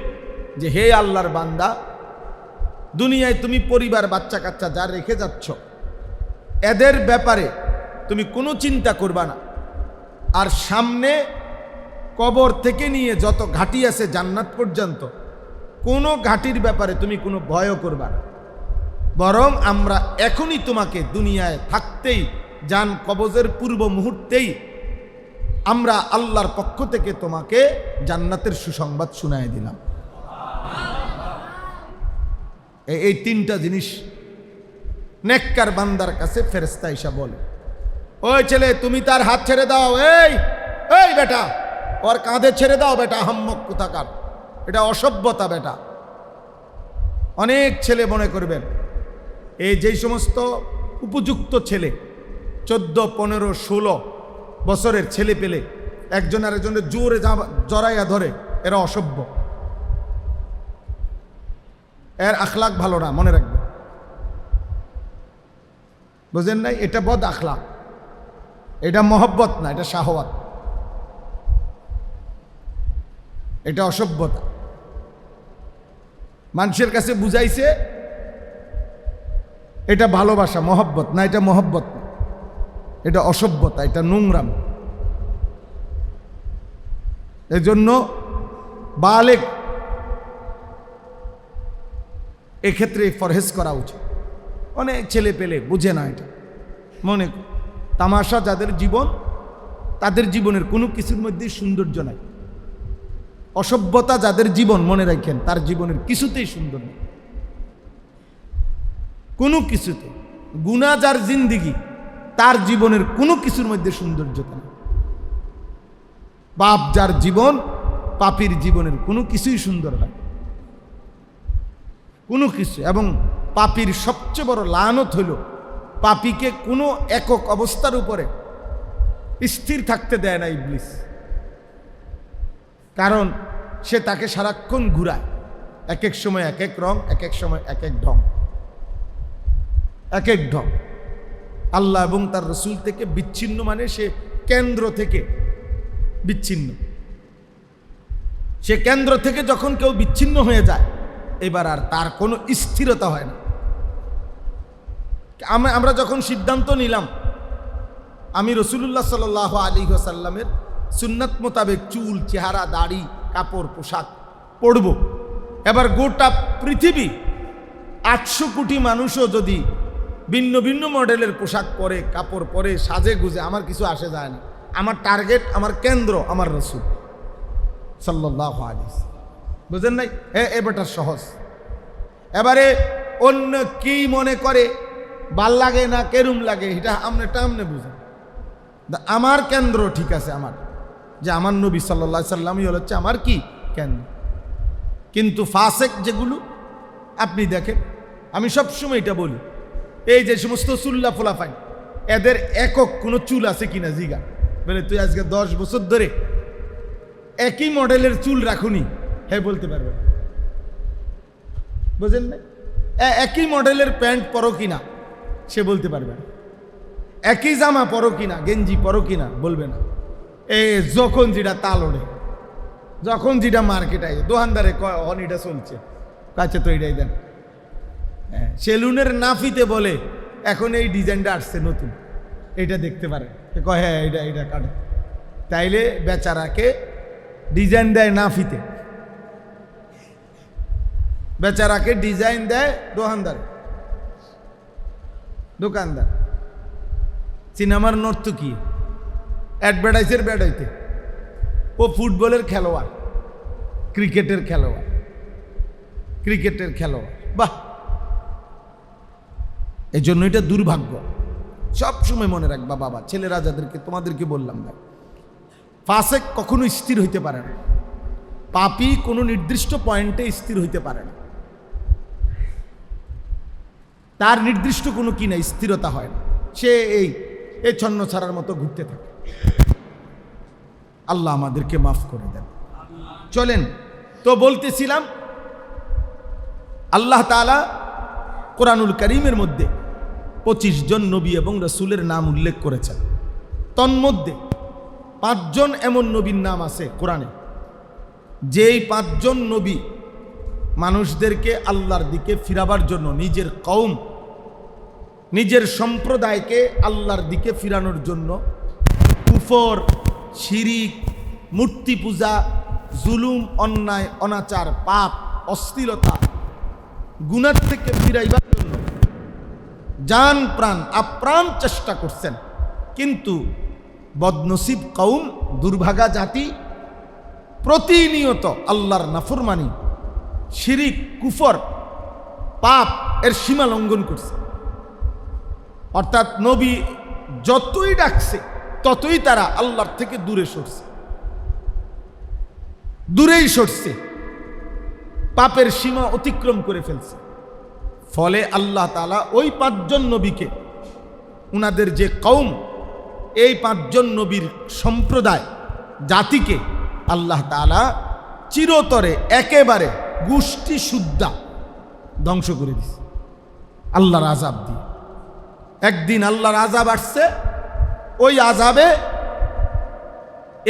যে হে আল্লাহর বান্দা, দুনিয়ায় তুমি পরিবার বাচ্চা কাচ্চা যা রেখে যাচ্ছ, এদের ব্যাপারে তুমি কোনো চিন্তা করবা না। আর সামনে কবর থেকে নিয়ে যত ঘাটি আছে জান্নাত পর্যন্ত, কোনো ঘাটির ব্যাপারে তুমি কোনো ভয়ও করবা না। বরং আমরা এখনই তোমাকে দুনিয়ায় থাকতেই, জান কবজের পূর্ব মুহূর্তেই আমরা আল্লাহর পক্ষ থেকে তোমাকে জান্নাতের সুসংবাদ শুনায় দিলাম। এই তিনটা জিনিস নেককার বান্দার কাছে ফেরেশতা এসে বলে, ওই ছেলে তুমি তার হাত ছেড়ে দাও, এই বেটা ওর কাঁধে ছেড়ে দাও বেটা, আহাম্মক কোথাকার, এটা অসভ্যতা বেটা। অনেক ছেলে মনে করবেন এই যেই সমস্ত উপযুক্ত ছেলে 14, 15, 16 বছরের ছেলে পেলে একজন আরেকজনের জোরে জড়াইয়া ধরে, এরা অসভ্য, এর আখলাক ভালো না, মনে রাখবেন, বুঝেন নাই? এটা বদ আখলাক, এটা মহব্বত না, এটা শাহওয়াত, এটা অসভ্যতা। মানুষের কাছে বুঝাইছে এটা ভালোবাসা, মহব্বত না, এটা মহব্বত না, এটা অসভ্যতা, এটা নোংরাম। এজন্য বালেগ এক্ষেত্রে ফরহেজ করা উচিত। অনেক ছেলে পেলে বুঝে না এটা, মনে তামাশা যাদের জীবন, তাদের জীবনের কোনো কিছুর মধ্যে সৌন্দর্য নাই। অসভ্যতা যাদের জীবন, মনে রাখেন তার জীবনের কিছুতেই সুন্দর নেই, কোনো কিছুতে। গুনাহ যার জিন্দিগি, তার জীবনের কোনো কিছুর মধ্যে সৌন্দর্যতা নেই। পাপ যার জীবন, পাপীর জীবনের কোনো কিছুই সুন্দর হয়, কোনো কিছু। এবং পাপীর সবচেয়ে বড় লানত হইল, পাপীকে কোনো একক অবস্থার উপরে স্থির থাকতে দেয় না ইবলিস। কারণ সে তাকে সারাক্ষণ ঘুরায়, এক এক সময় এক এক রং, এক এক সময় এক এক ঢং, এক এক ঢং। আল্লাহ এবং তার রসুল থেকে বিচ্ছিন্ন মানে সে কেন্দ্র থেকে বিচ্ছিন্ন। সে কেন্দ্র থেকে যখন কেউ বিচ্ছিন্ন হয়ে যায়, এবার আর তার কোনো স্থিরতা হয় না। আমরা যখন সিদ্ধান্ত নিলাম আমি রাসূলুল্লাহ সাল্লাল্লাহু আলাইহি ওয়াসাল্লামের সুন্নাত মোতাবেক চুল, চেহারা, দাড়ি, কাপড়, পোশাক পরব, এবার গোটা পৃথিবী 800 কোটি মানুষও যদি ভিন্ন ভিন্ন মডেলের পোশাক পরে, কাপড় পরে, সাজে গুজে, আমার কিছু আসে যায় না। আমার টার্গেট, আমার কেন্দ্র আমার রাসূল সাল্লাল্লাহু আলাইহি ওয়াসাল্লাম। বুঝেন নাই? এবারটা সহজ। এবারে অন্য কি মনে করে, ভাল লাগে না কেরুম লাগে, এটা আমনে বুঝেন। আমার কেন্দ্র ঠিক আছে, আমার যে আমার নবী সাল্লাল্লাহু আলাইহি ওয়াসাল্লামই হচ্ছে আমার কি কেন্দ্র। কিন্তু ফাসেক যেগুলো আপনি দেখেন, আমি সবসময় এটা বলি, এই যে সমস্ত চুল্লা ফোলাফাই, এদের একক কোনো চুল আছে কিনা জিগা, বলে তুই আজকে 10 বছর ধরে একই মডেলের চুল রাখুনি, হ্যাঁ বলতে পারবে। বুঝেন না? একই মডেলের প্যান্ট পরো কিনা সে বলতে পারবে না। একই জামা পরো কিনা, গেঞ্জি পরো কিনা বলবে না। যখন যেটা তাল ওড়ে, যখন যেটা মার্কেট আয়, দোকানদারে কয় এটা চলছে, কাছে তো এটাই দেন। সেলুনের নাফিতে বলে এখন এই ডিজাইনটা আসছে নতুন, এটা দেখতে পারে, কয় হ্যাঁ এটা কাটে। তাইলে বেচারাকে ডিজাইন দেয় নাফিতে, বেচারাকে ডিজাইন দেয় দোকানদার। সিনেমার নর্তকী অ্যাডভার্টাইজের ব্যাড হইতে, ও ফুটবলের খেলোয়াড়, ক্রিকেটের খেলোয়াড়। বাহ, এই জন্য এটা দুর্ভাগ্য। সবসময় মনে রাখবা বাবা, ছেলেরা যাদেরকে তোমাদেরকে বললাম না, ফাসেক কখনো স্থির হইতে পারে না, পাপী কোনো নির্দিষ্ট পয়েন্টে স্থির হইতে পারে না, তার নির্দিষ্ট কোনো কি না স্থিরতা হয় না, সে এই ছন্ন ছাড়ার মতো ঘুরতে থাকে। আল্লাহ আমাদেরকে মাফ করে দেন। চলেন তো বলতেছিলাম, আল্লাহ তাআলা কোরআনুল কারীমের মধ্যে 25 জন নবী এবং রাসূলের নাম উল্লেখ করেছেন। তন্মধ্যে 5 জন এমন নবীর নাম আছে কোরআনে, যেই 5 জন নবী মানুষদেরকে আল্লাহর দিকে ফিরাবার জন্য, নিজের কওম, নিজের সম্প্রদায়কে আল্লাহর দিকে ফিরানোর জন্য কুফর, শিরিক, মূর্তি পূজা, জুলুম, অন্যায়, অনাচার, পাপ, অশ্লীলতা, গুনাহ থেকে ফিরাইবার জন্য জান প্রাণ আপ্রাণ চেষ্টা করছেন। কিন্তু বদনসিব কওম, দুর্ভাগা জাতি, প্রতিনিয়ত আল্লাহর নাফরমানি, শিরিক, কুফর, পাপ এর সীমা লঙ্ঘন করছে। অর্থাৎ নবী যতই ডাকছে ততই তারা আল্লাহর থেকে দূরেই সরছে, পাপের সীমা অতিক্রম করে ফেলছে। ফলে আল্লাহ তাআলা ওই 5 জন নবীকে, উনাদের যে কওম, এই 5 জন নবীর সম্প্রদায়, জাতিকে আল্লাহ তাআলা চিরতরে একেবারে গোষ্ঠী শুদ্ধা ধ্বংস করে দিছে আল্লাহর আযাব দিয়ে। একদিন আল্লাহর আযাব আসছে, ওই আযাবে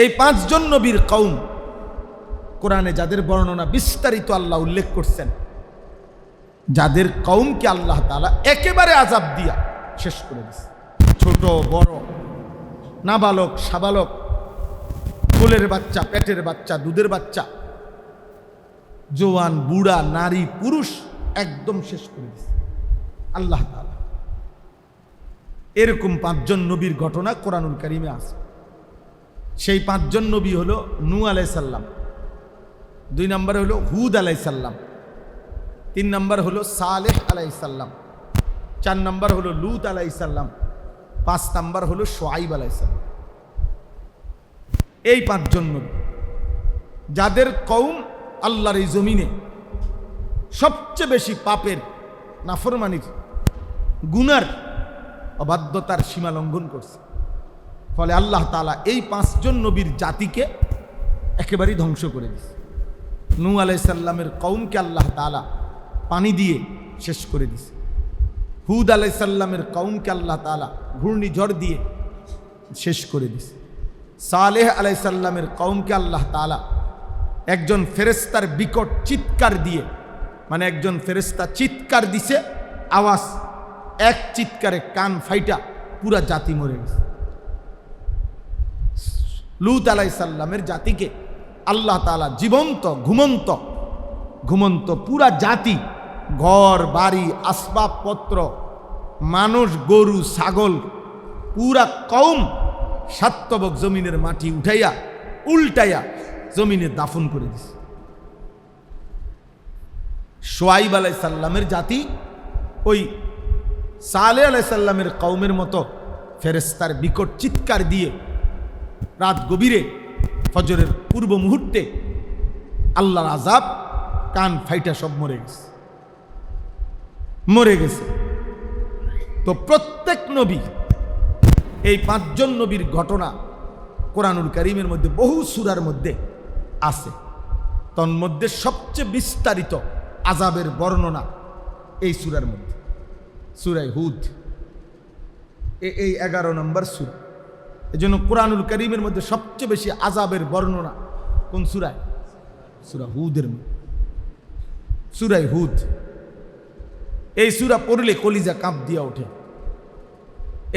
এই 5 জন নবীর কওম, কোরআনে যাদের বর্ণনা বিস্তারিত আল্লাহ উল্লেখ করছেন, যাদের কওমকে আল্লাহ তাআলা একেবারে আযাব দিয়া শেষ করে দিছে। ছোট বড়, নাবালক সাবালক, কোলের বাচ্চা, পেটের বাচ্চা, দুধের বাচ্চা, জওয়ান, বুড়া, নারী, পুরুষ, একদম শেষ করে দিছে আল্লাহ তাআলা। এরকম 5 জন নবীর ঘটনা কোরআনুল কারীমে আছে। সেই 5 জন নবী হলো নূহ আলাইহিস সালাম, 2 নম্বরে হলো হুদ আলাইহিস সালাম, 3 নম্বর হলো সালেহ আলাইহিস সালাম, 4 নম্বর হলো লূত আলাইহিস সালাম, 5 নম্বর হলো শুআইব আলাইহিস সালাম। এই 5 জন নবী, যাদের কওম আল্লাহর এই জমিনে সবচেয়ে বেশি পাপের, নাফরমানির, গুনার, অবাধ্যতার সীমা লঙ্ঘন করছে। ফলে আল্লাহ তাআলা এই 5 জন নবীর জাতিকে একেবারেই ধ্বংস করে দিয়েছে। নূহ আলাইহিস সালামের কওমকে আল্লাহ তাআলা পানি দিয়ে শেষ করে দিয়েছে। হুদ আলাইহিস সালামের কওমকে আল্লাহ তাআলা ঘূর্ণিঝড় দিয়ে শেষ করে দিয়েছে। সালেহ আলাইহিস সালামের কওমকে আল্লাহ তাআলা একজন ফেরেশতার বিকট চিৎকার দিয়ে, মানে একজন ফেরেশতা চিৎকার দিছে, আওয়াজ, এক চিৎকারে কান ফাইটা পুরা জাতি মরে গেছে। লূত আলাইহিস সালামের জাতিকে আল্লাহ তাআলা জীবন্ত, ঘুমন্ত পুরা জাতি, ঘর বাড়ি, আসবাবপত্র, মানুষ, গরু, ছাগল, পুরা কওম সাতবক জমিনের মাটি উল্টাইয়া জমিনে দাফন করে দিছে। শুআইব আলাইহিস সালামের জাতি ওই সালেহ আলাইহিস সালামের কওমের মতো ফেরেশতার বিকট চিৎকার দিয়ে রাত গভীরে, ফজরের পূর্ব মুহূর্তে আল্লাহর আযাব, কান ফাইটা সব মরে গেছে। তো প্রত্যেক নবী, এই 5 জন নবীর ঘটনা কোরআনুল কারীমের মধ্যে বহু সূরার মধ্যে আছে। তন্মধ্যে সবচেয়ে বিস্তারিত আযাবের বর্ণনা এই সূরার মধ্যে, সূরা হুদ। এই 11 নম্বর সূরা। এজন্য কুরআনুল কারীমের মধ্যে সবচেয়ে বেশি আযাবের বর্ণনা কোন সূরায়? সূরা হুদের মধ্যে, সূরা হুদ। এই সূরা পড়লে কলিজা কাঁপ দিয়া ওঠে।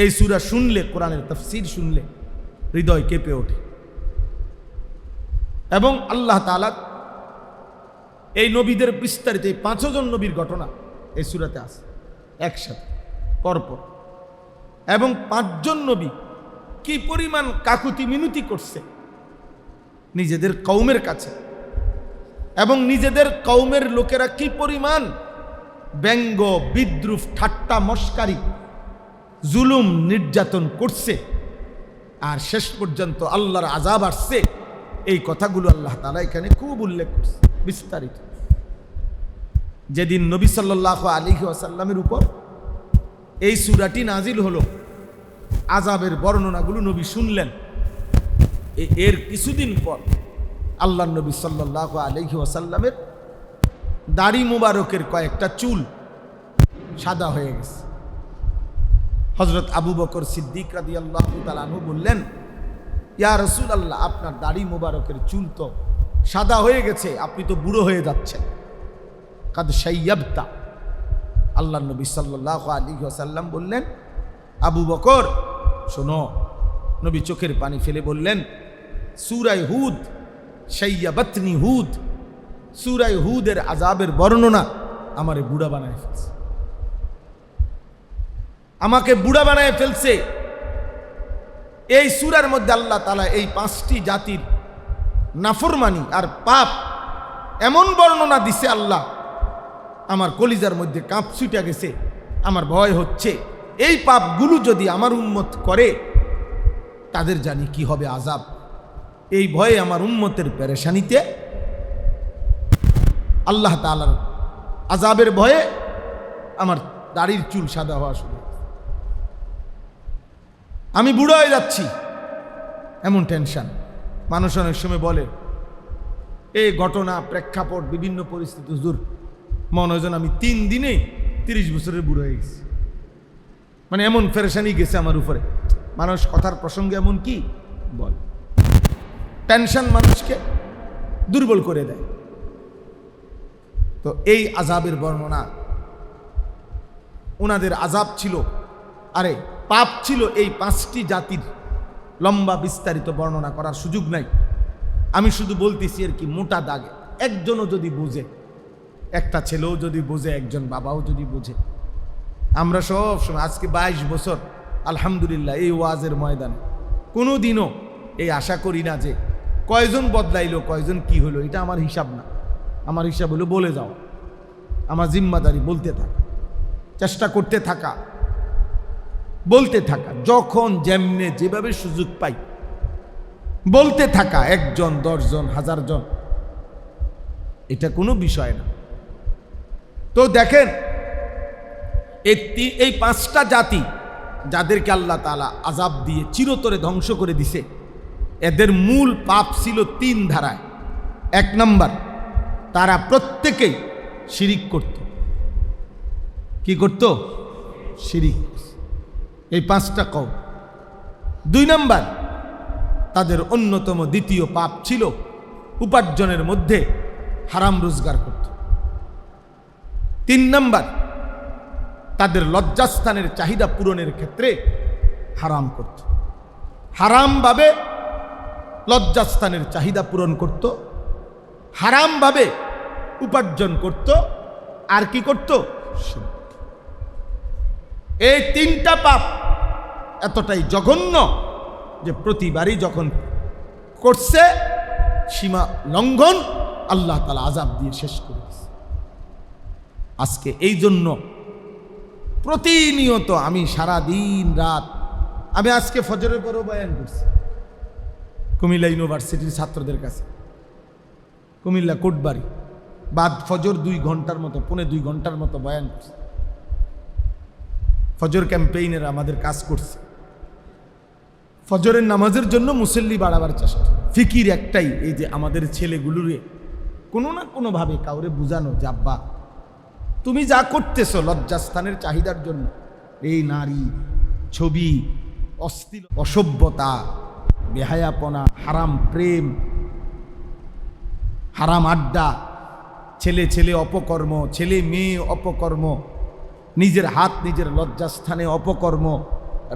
এই সূরা শুনলে, কোরআনের তাফসীর শুনলে হৃদয় কেঁপে ওঠে। এবং আল্লাহ তাআলা এই নবীদের বিস্তারিত, এই 5 জন নবীর ঘটনা এই সূরাতে আছে একসাথে পরপর। এবং 5 জন নবী কি পরিমাণ কাকুতি মিনতি করছে নিজেদের কওমের কাছে, এবং নিজেদের কওমের লোকেরা কি পরিমাণ ব্যঙ্গ, বিদ্রুপ, ঠাট্টা, মস্কারি, জুলুম, নির্যাতন করছে, আর শেষ পর্যন্ত আল্লাহর আযাব আসছে। এই কথাগুলো আল্লাহ তাআলা এখানে খুব উল্লেখ করছে বিস্তারিত। যেদিন নবী সাল্লাল্লাহু আলাইহি ওয়াসাল্লামের উপর এই সূরাটি নাজিল হলো, আযাবের বর্ণনাগুলো নবী শুনলেন। এর কিছুদিন পর আল্লাহর নবী সাল্লাল্লাহু আলাইহি ওয়াসাল্লামের দাড়ি মুবারকের কয়েকটা চুল সাদা হয়ে গেছে। হযরত আবু বকর সিদ্দিক রাদিয়াল্লাহু তাআলা আনহু বললেন, ইয়া রাসূলুল্লাহ, আপনার দাড়ি মুবারকের চুল তো সাদা হয়ে গেছে, আপনি তো বুড়ো হয়ে যাচ্ছেন। কাদ শাইয়াবতা। আল্লাহর নবী সাল্লাল্লাহু আলাইহি ওয়াসাল্লাম বললেন, আবু বকর শোনো। নবী চোখের পানি ফেলে বললেন, সূরা হুদ, শাইয়াবাতনি হুদ, সূরা হুদের আযাবের বর্ণনা আমারে বুড়া বানায় ফেলছে, আমাকে বুড়া বানায় ফেলছে। এই সূরার মধ্যে আল্লাহ তাআলা এই 5টি জাতির নাফরমানি আর পাপ এমন বর্ণনা দিছে আল্লাহ, আমার কলিজার মধ্যে কাঁপ ছুটে গেছে। আমার ভয় হচ্ছে এই পাপগুলো যদি আমার উম্মত করে তাদের জানি কি হবে আযাব। এই ভয়ে আমার উম্মতের পেরেশানিতে, আল্লাহ তাআলার আযাবের ভয়ে আমার দাড়ির চুল সাদা হওয়া শুরু, আমি বুড়ো হয়ে যাচ্ছি, এমন টেনশন। মানুষ অনেক সময় বলে এই ঘটনা, প্রেক্ষাপট, বিভিন্ন পরিস্থিতি, হুজুর মনে হয় যেন আমি 3 দিনে 30 বছরের বুড়ো হয়ে গেছি। মানে এমন পেরেশানি গেছে আমার উপরে। মানুষ কথার প্রসঙ্গে এমন কি বল, টেনশন মানুষকে দুর্বল করে দেয়। তো এই আযাবের বর্ণনা, ওনাদের আযাব ছিল, আরে পাপ ছিল, এই 5টি জাতির লম্বা বিস্তারিত বর্ণনা করার সুযোগ নাই। আমি শুধু বলতেছি আর কি মোটা দাগে। একজনও যদি বুঝে, একটা ছেলেও যদি বুঝে, একজন বাবাও যদি বুঝে, আমরা সব সময় আজকে 22 বছর আলহামদুলিল্লাহ এই ওয়াজের ময়দানে কোনো দিনও এই আশা করি না যে কয়জন বদলাইলো, কয়জন কি হলো, এটা আমার হিসাব না। আমার হিসাব হলো বলে যাও, আমার জিম্মাদারি বলতে থাকা, চেষ্টা করতে থাকা, বলতে থাকা, যখন যেমনে যেভাবে সুযোগ পাই বলতে থাকা, 1 জন 10 জন 1000 জন, এটা কোনো বিষয় না। তো দেখেন এই 5টা জাতি যাদেরকে আল্লাহ তাআলা আযাব দিয়ে চিরতরে ধ্বংস করে দিছে, এদের মূল পাপ ছিল 3 ধারায়। 1 নম্বর, তারা প্রত্যেকেই শিরিক করত। কি করত? শিরিক। এই 5টা কওম। 2 নম্বর, তাদের অন্যতম দ্বিতীয় পাপ ছিল উপার্জনের মধ্যে হারাম রোজগার করত। 3 নম্বর, তাদের লজ্জাস্থানের চাহিদা পূরণের ক্ষেত্রে হারাম করত। হারামভাবে লজ্জাস্থানের চাহিদা পূরণ করত, হারামভাবে উপার্জন করত, আর কি করত? এই 3টা পাপ এতটাই জঘন্য যে প্রতিবারই যখন করছে সীমা লঙ্ঘন, আল্লাহ তাআলা আযাব দিয়ে শেষ করে দিয়েছে। আজকে এই জন্য প্রতিনিয়ত আমি সারা দিন রাত, আমি আজকে ফজরের পরও বয়ান করছি কুমিল্লা ইউনিভার্সিটির ছাত্রদের কাছে, কুমিল্লা কোটবাড়ি, বাদ ফজর 2 ঘন্টার মতো, 2.25 ঘন্টার মতো বয়ান করছি। ফজর ক্যাম্পেইনের আমাদের কাজ করছে। ফজরের নামাজের জন্য মুসল্লি বাড়াবার চেষ্টা, ফিকির একটাই, এই যে আমাদের ছেলেগুলোরে কোনো না কোনোভাবে কাউরে বুঝানো যে আব্বা তুমি যা করতেছো লজ্জাস্থানের চাহিদার জন্য, এই নারী, ছবি, অশ্লীল, অসভ্যতা, বেহায়াপনা, হারাম প্রেম, হারাম আড্ডা, ছেলে ছেলে অপকর্ম, ছেলে মেয়ে অপকর্ম, নিজের হাত নিজের লজ্জাস্থানে অপকর্ম,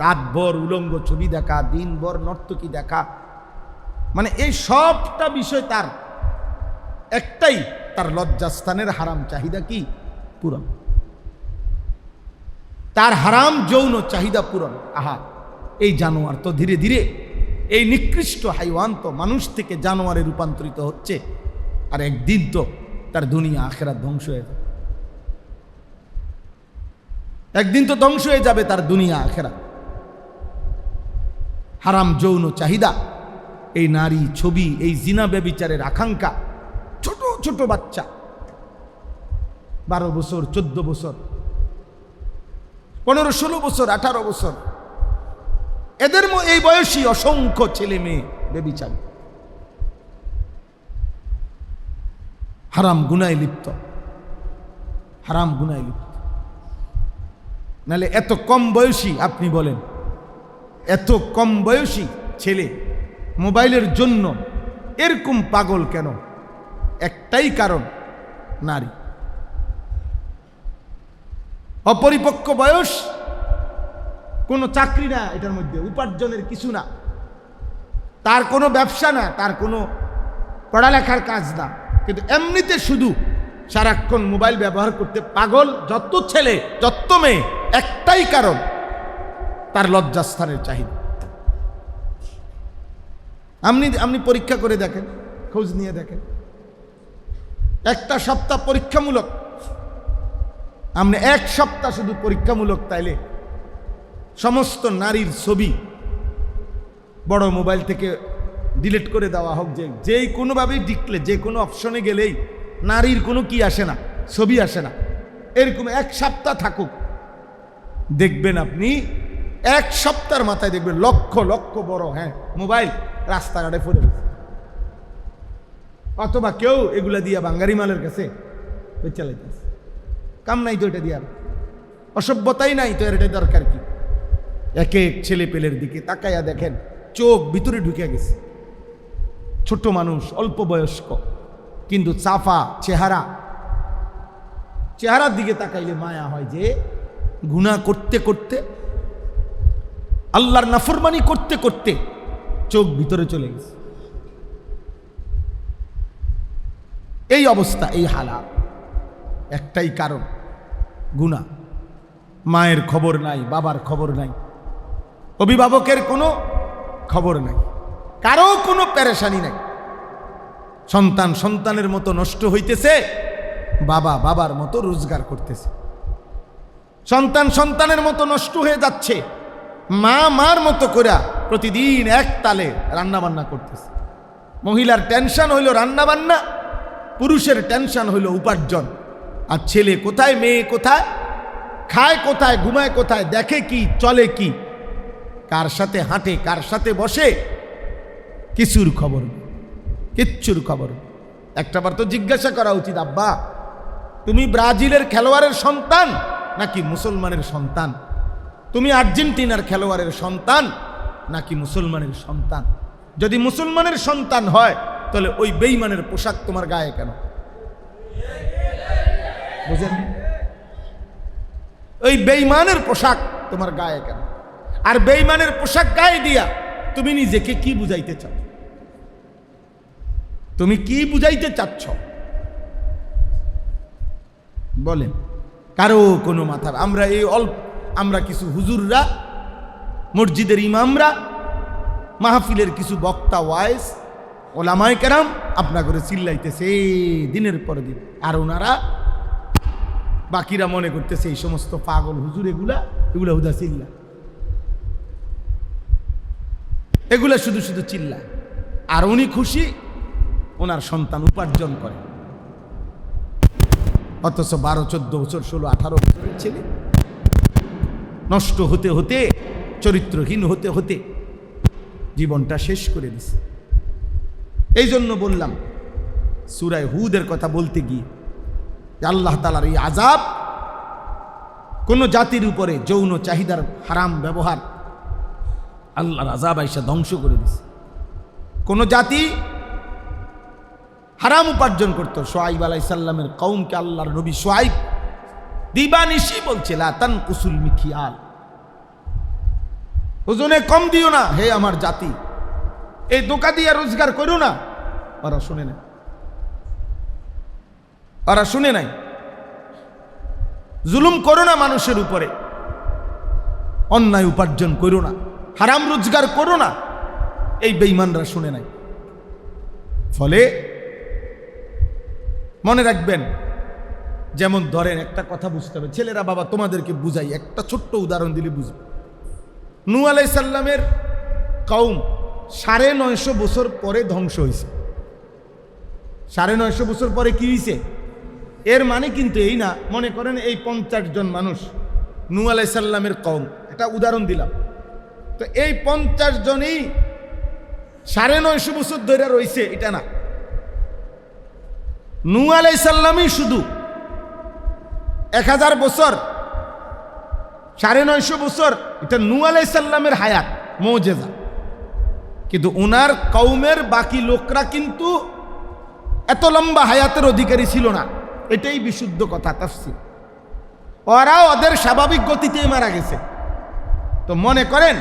রাতভর উলঙ্গ ছবি দেখা, দিনভর নর্তকী দেখা, মানে এই সবটা বিষয় তার একটাই, তার লজ্জাস্থানের হারাম চাহিদা কি পূরণ, তার হারাম যৌন চাহিদা পূরণ। আহা, এই জানোয়ার তো ধীরে ধীরে, এই নিকৃষ্ট হাইওয়ান তো মানুষ থেকে জানোয়ারে রূপান্তরিত হচ্ছে, আর একদিন তো তার দুনিয়া আখেরাত ধ্বংস হয়ে যাবে, একদিন তো ধ্বংস হয়ে যাবে তার দুনিয়া আখেরাত। হারাম যৌন চাহিদা, এই নারী ছবি, এই জিনা ব্যভিচারের আকাঙ্ক্ষা, ছোট ছোট বাচ্চা 12 বছর, 14 বছর, 15, 16 বছর, 18 বছর, এদের এই বয়সী অসংখ্য ছেলে মেয়ে ব্যভিচারী, হারাম গুনায় লিপ্ত, হারাম গুনায় লিপ্ত। নাহলে এত কম বয়সী, আপনি বলেন, এত কম বয়সী ছেলে মোবাইলের জন্য এরকম পাগল কেন? একটাই কারণ, নারী। অপরিপক্ক বয়স, কোনো চাকরি না এটার মধ্যে, উপার্জনের কিছু না, তার কোনো ব্যবসা না, তার কোনো পড়ালেখার কাজ না, কিন্তু এমনিতে শুধু সারাক্ষণ মোবাইল ব্যবহার করতে পাগল যত ছেলে যত মেয়ে, একটাই কারণ, তার লজ্জাস্থানের চাহিদা। আপনি পরীক্ষা করে দেখেন, খোঁজ নিয়ে দেখেন, একটা সপ্তাহ পরীক্ষামূলক, আপনি 1 সপ্তাহ শুধু পরীক্ষামূলক, তাইলে সমস্ত নারীর ছবি বড় মোবাইল থেকে ডিলিট করে দেওয়া হোক, যেই কোনোভাবেই ডিকলে, যে কোনো অপশনে গেলেই নারীর কোনো কি আসে না, ছবি আসে না, এরকম 1 সপ্তাহ থাকুক, দেখবেন আপনি 1 সপ্তাহের মাথায় দেখবেন লক্ষ লক্ষ বড় মোবাইল রাস্তাঘাটে পড়ে গেছে, অথবা কেউ এগুলা দিয়া বাঙ্গারি মালের কাছে চালাইতেছে, কাম নাই তো এটা দিয়া, অসভ্যতাই নাই তো, এটা দরকার কি? এক এক ছেলে পেলের দিকে তাকাইয়া দেখেন, চোখ ভিতরে ঢুকে গেছে, ছোট মানুষ, অল্প বয়স্ক, কিন্তু চাফা চেহারা, চেহারার দিকে তাকাইলে মায়া হয় যে গুনাহ করতে করতে, আল্লাহর নাফরমানি করতে করতে চোখ ভিতরে চলে গেছে। এই অবস্থা, এই হালাত, একটাই কারণ, গুনাহ। মায়ের খবর নাই, বাবার খবর নাই, অভিভাবকের কোনো খবর নাই, কারো কোনো পেরেশানি নাই, সন্তান সন্তানের মতো নষ্ট হইতেছে, বাবা বাবার মতো রোজগার করতেছে, সন্তান সন্তানের মতো নষ্ট হয়ে যাচ্ছে, মা মার মতো করে প্রতিদিন এক তালে রান্না বান্না করতেছে। মহিলার টেনশন হইল রান্না বান্না, পুরুষের টেনশন হইল উপার্জন। আর ছেলে কোথায়, মেয়ে কোথায়, খায় কোথায়, ঘুমায় কোথায়, দেখে কি, চলে কি, কার সাথে হাঁটে, কার সাথে বসে, কিছুর খবর, কিচ্ছুর খবর। একটাবার তো জিজ্ঞাসা করা উচিত, আব্বা তুমি ব্রাজিলের খেলোয়াড়ের সন্তান নাকি মুসলমানের সন্তান? তুমি আর্জেন্টিনার খেলোয়াড়ের সন্তান নাকি মুসলমানের সন্তান? যদি মুসলমানের সন্তান হয় তাহলে ওই বেঈমানের পোশাক তোমার গায়ে কেন? বুঝেন? ওই বেঈমানের পোশাক তোমার গায়ে কেন? আর বেঈমানের পোশাক গায়ে দিয়া তুমি নিজেকে কি বুঝাইতে চাও? তুমি কি বুঝাইতে চাচ্ছ বলেন? কারো কোনো মাথার, আমরা কিছু হুজুররা, মসজিদের ইমামরা, মাহফিলের কিছু বক্তা, ওয়াইজ, ওলামায়ে কেরাম আপনা করে চিল্লাইতেছে দিনের পর দিন, আর ওনারা বাকিরা মনে করতেছে এই সমস্ত পাগল হুজুর, এগুলা হুদা চিল্লা, এগুলা শুধু শুধু চিল্লা, আর উনি খুশি ওনার সন্তান উপার্জন করে। অথচ 12, 14 বছর, 16, 18 বছরের ছেলে নষ্ট হতে হতে, চরিত্রহীন হতে হতে জীবনটা শেষ করে দিছে। এই জন্য বললাম, সূরা হুদের কথা বলতে গিয়ে, আল্লাহ তাআলার এই আযাব কোন জাতির উপরে যৌন চাহিদার হারাম ব্যবহার আল্লাহর আযাব আইসা ধ্বংস করে দিছে। কোন জাতি হারাম উপার্জন করত, শুআইব আলাইহিস সালামের কওমকে আল্লাহর নবী শুআইব দিবানিশি বলছে লা তানকুসুল মিকিয়াল, ওজনে কম দিও না হে আমার জাতি, এই দোকা দিয়া রোজগার করো না। ওরা শুনে নাই, ওরা শুনে নাই। জুলুম করো না মানুষের উপরে, অন্যায় উপার্জন করো না, হারাম রোজগার করো না, এই বেঈমানরা শুনে নাই। ফলে মনে রাখবেন, যেমন ধরেন একটা কথা বুঝতে হবে, ছেলেরা বাবা তোমাদেরকে বুঝাই, একটা ছোট্ট উদাহরণ দিলে বুঝবে। নূহ আলাইহিস সালামের কওম 950 বছর পরে ধ্বংস হয়েছে। 950 বছর পরে কি হয়েছে? এর মানে কিন্তু এই না মনে করেন এই 50 জন মানুষ নূহ আলাইহিস সালামের কওম, এটা উদাহরণ দিলাম। তো এই 50 জনই 950 বছর ধরে রয়েছে এটা না। নূহ আলাইহিস সালামই শুধু 1000 বছর, 950 বছর, এটা নূহ আলাইহিস সালামের হায়াত মুজিজা। কিন্তু ওনার কওমের বাকি লোকরা কিন্তু এত লম্বা হায়াতের অধিকারী ছিল না, এটাই বিশুদ্ধ কথা তাফসীর। ওরা ওদের স্বাভাবিক গতিতেই মারা গেছে। তো মনে করেন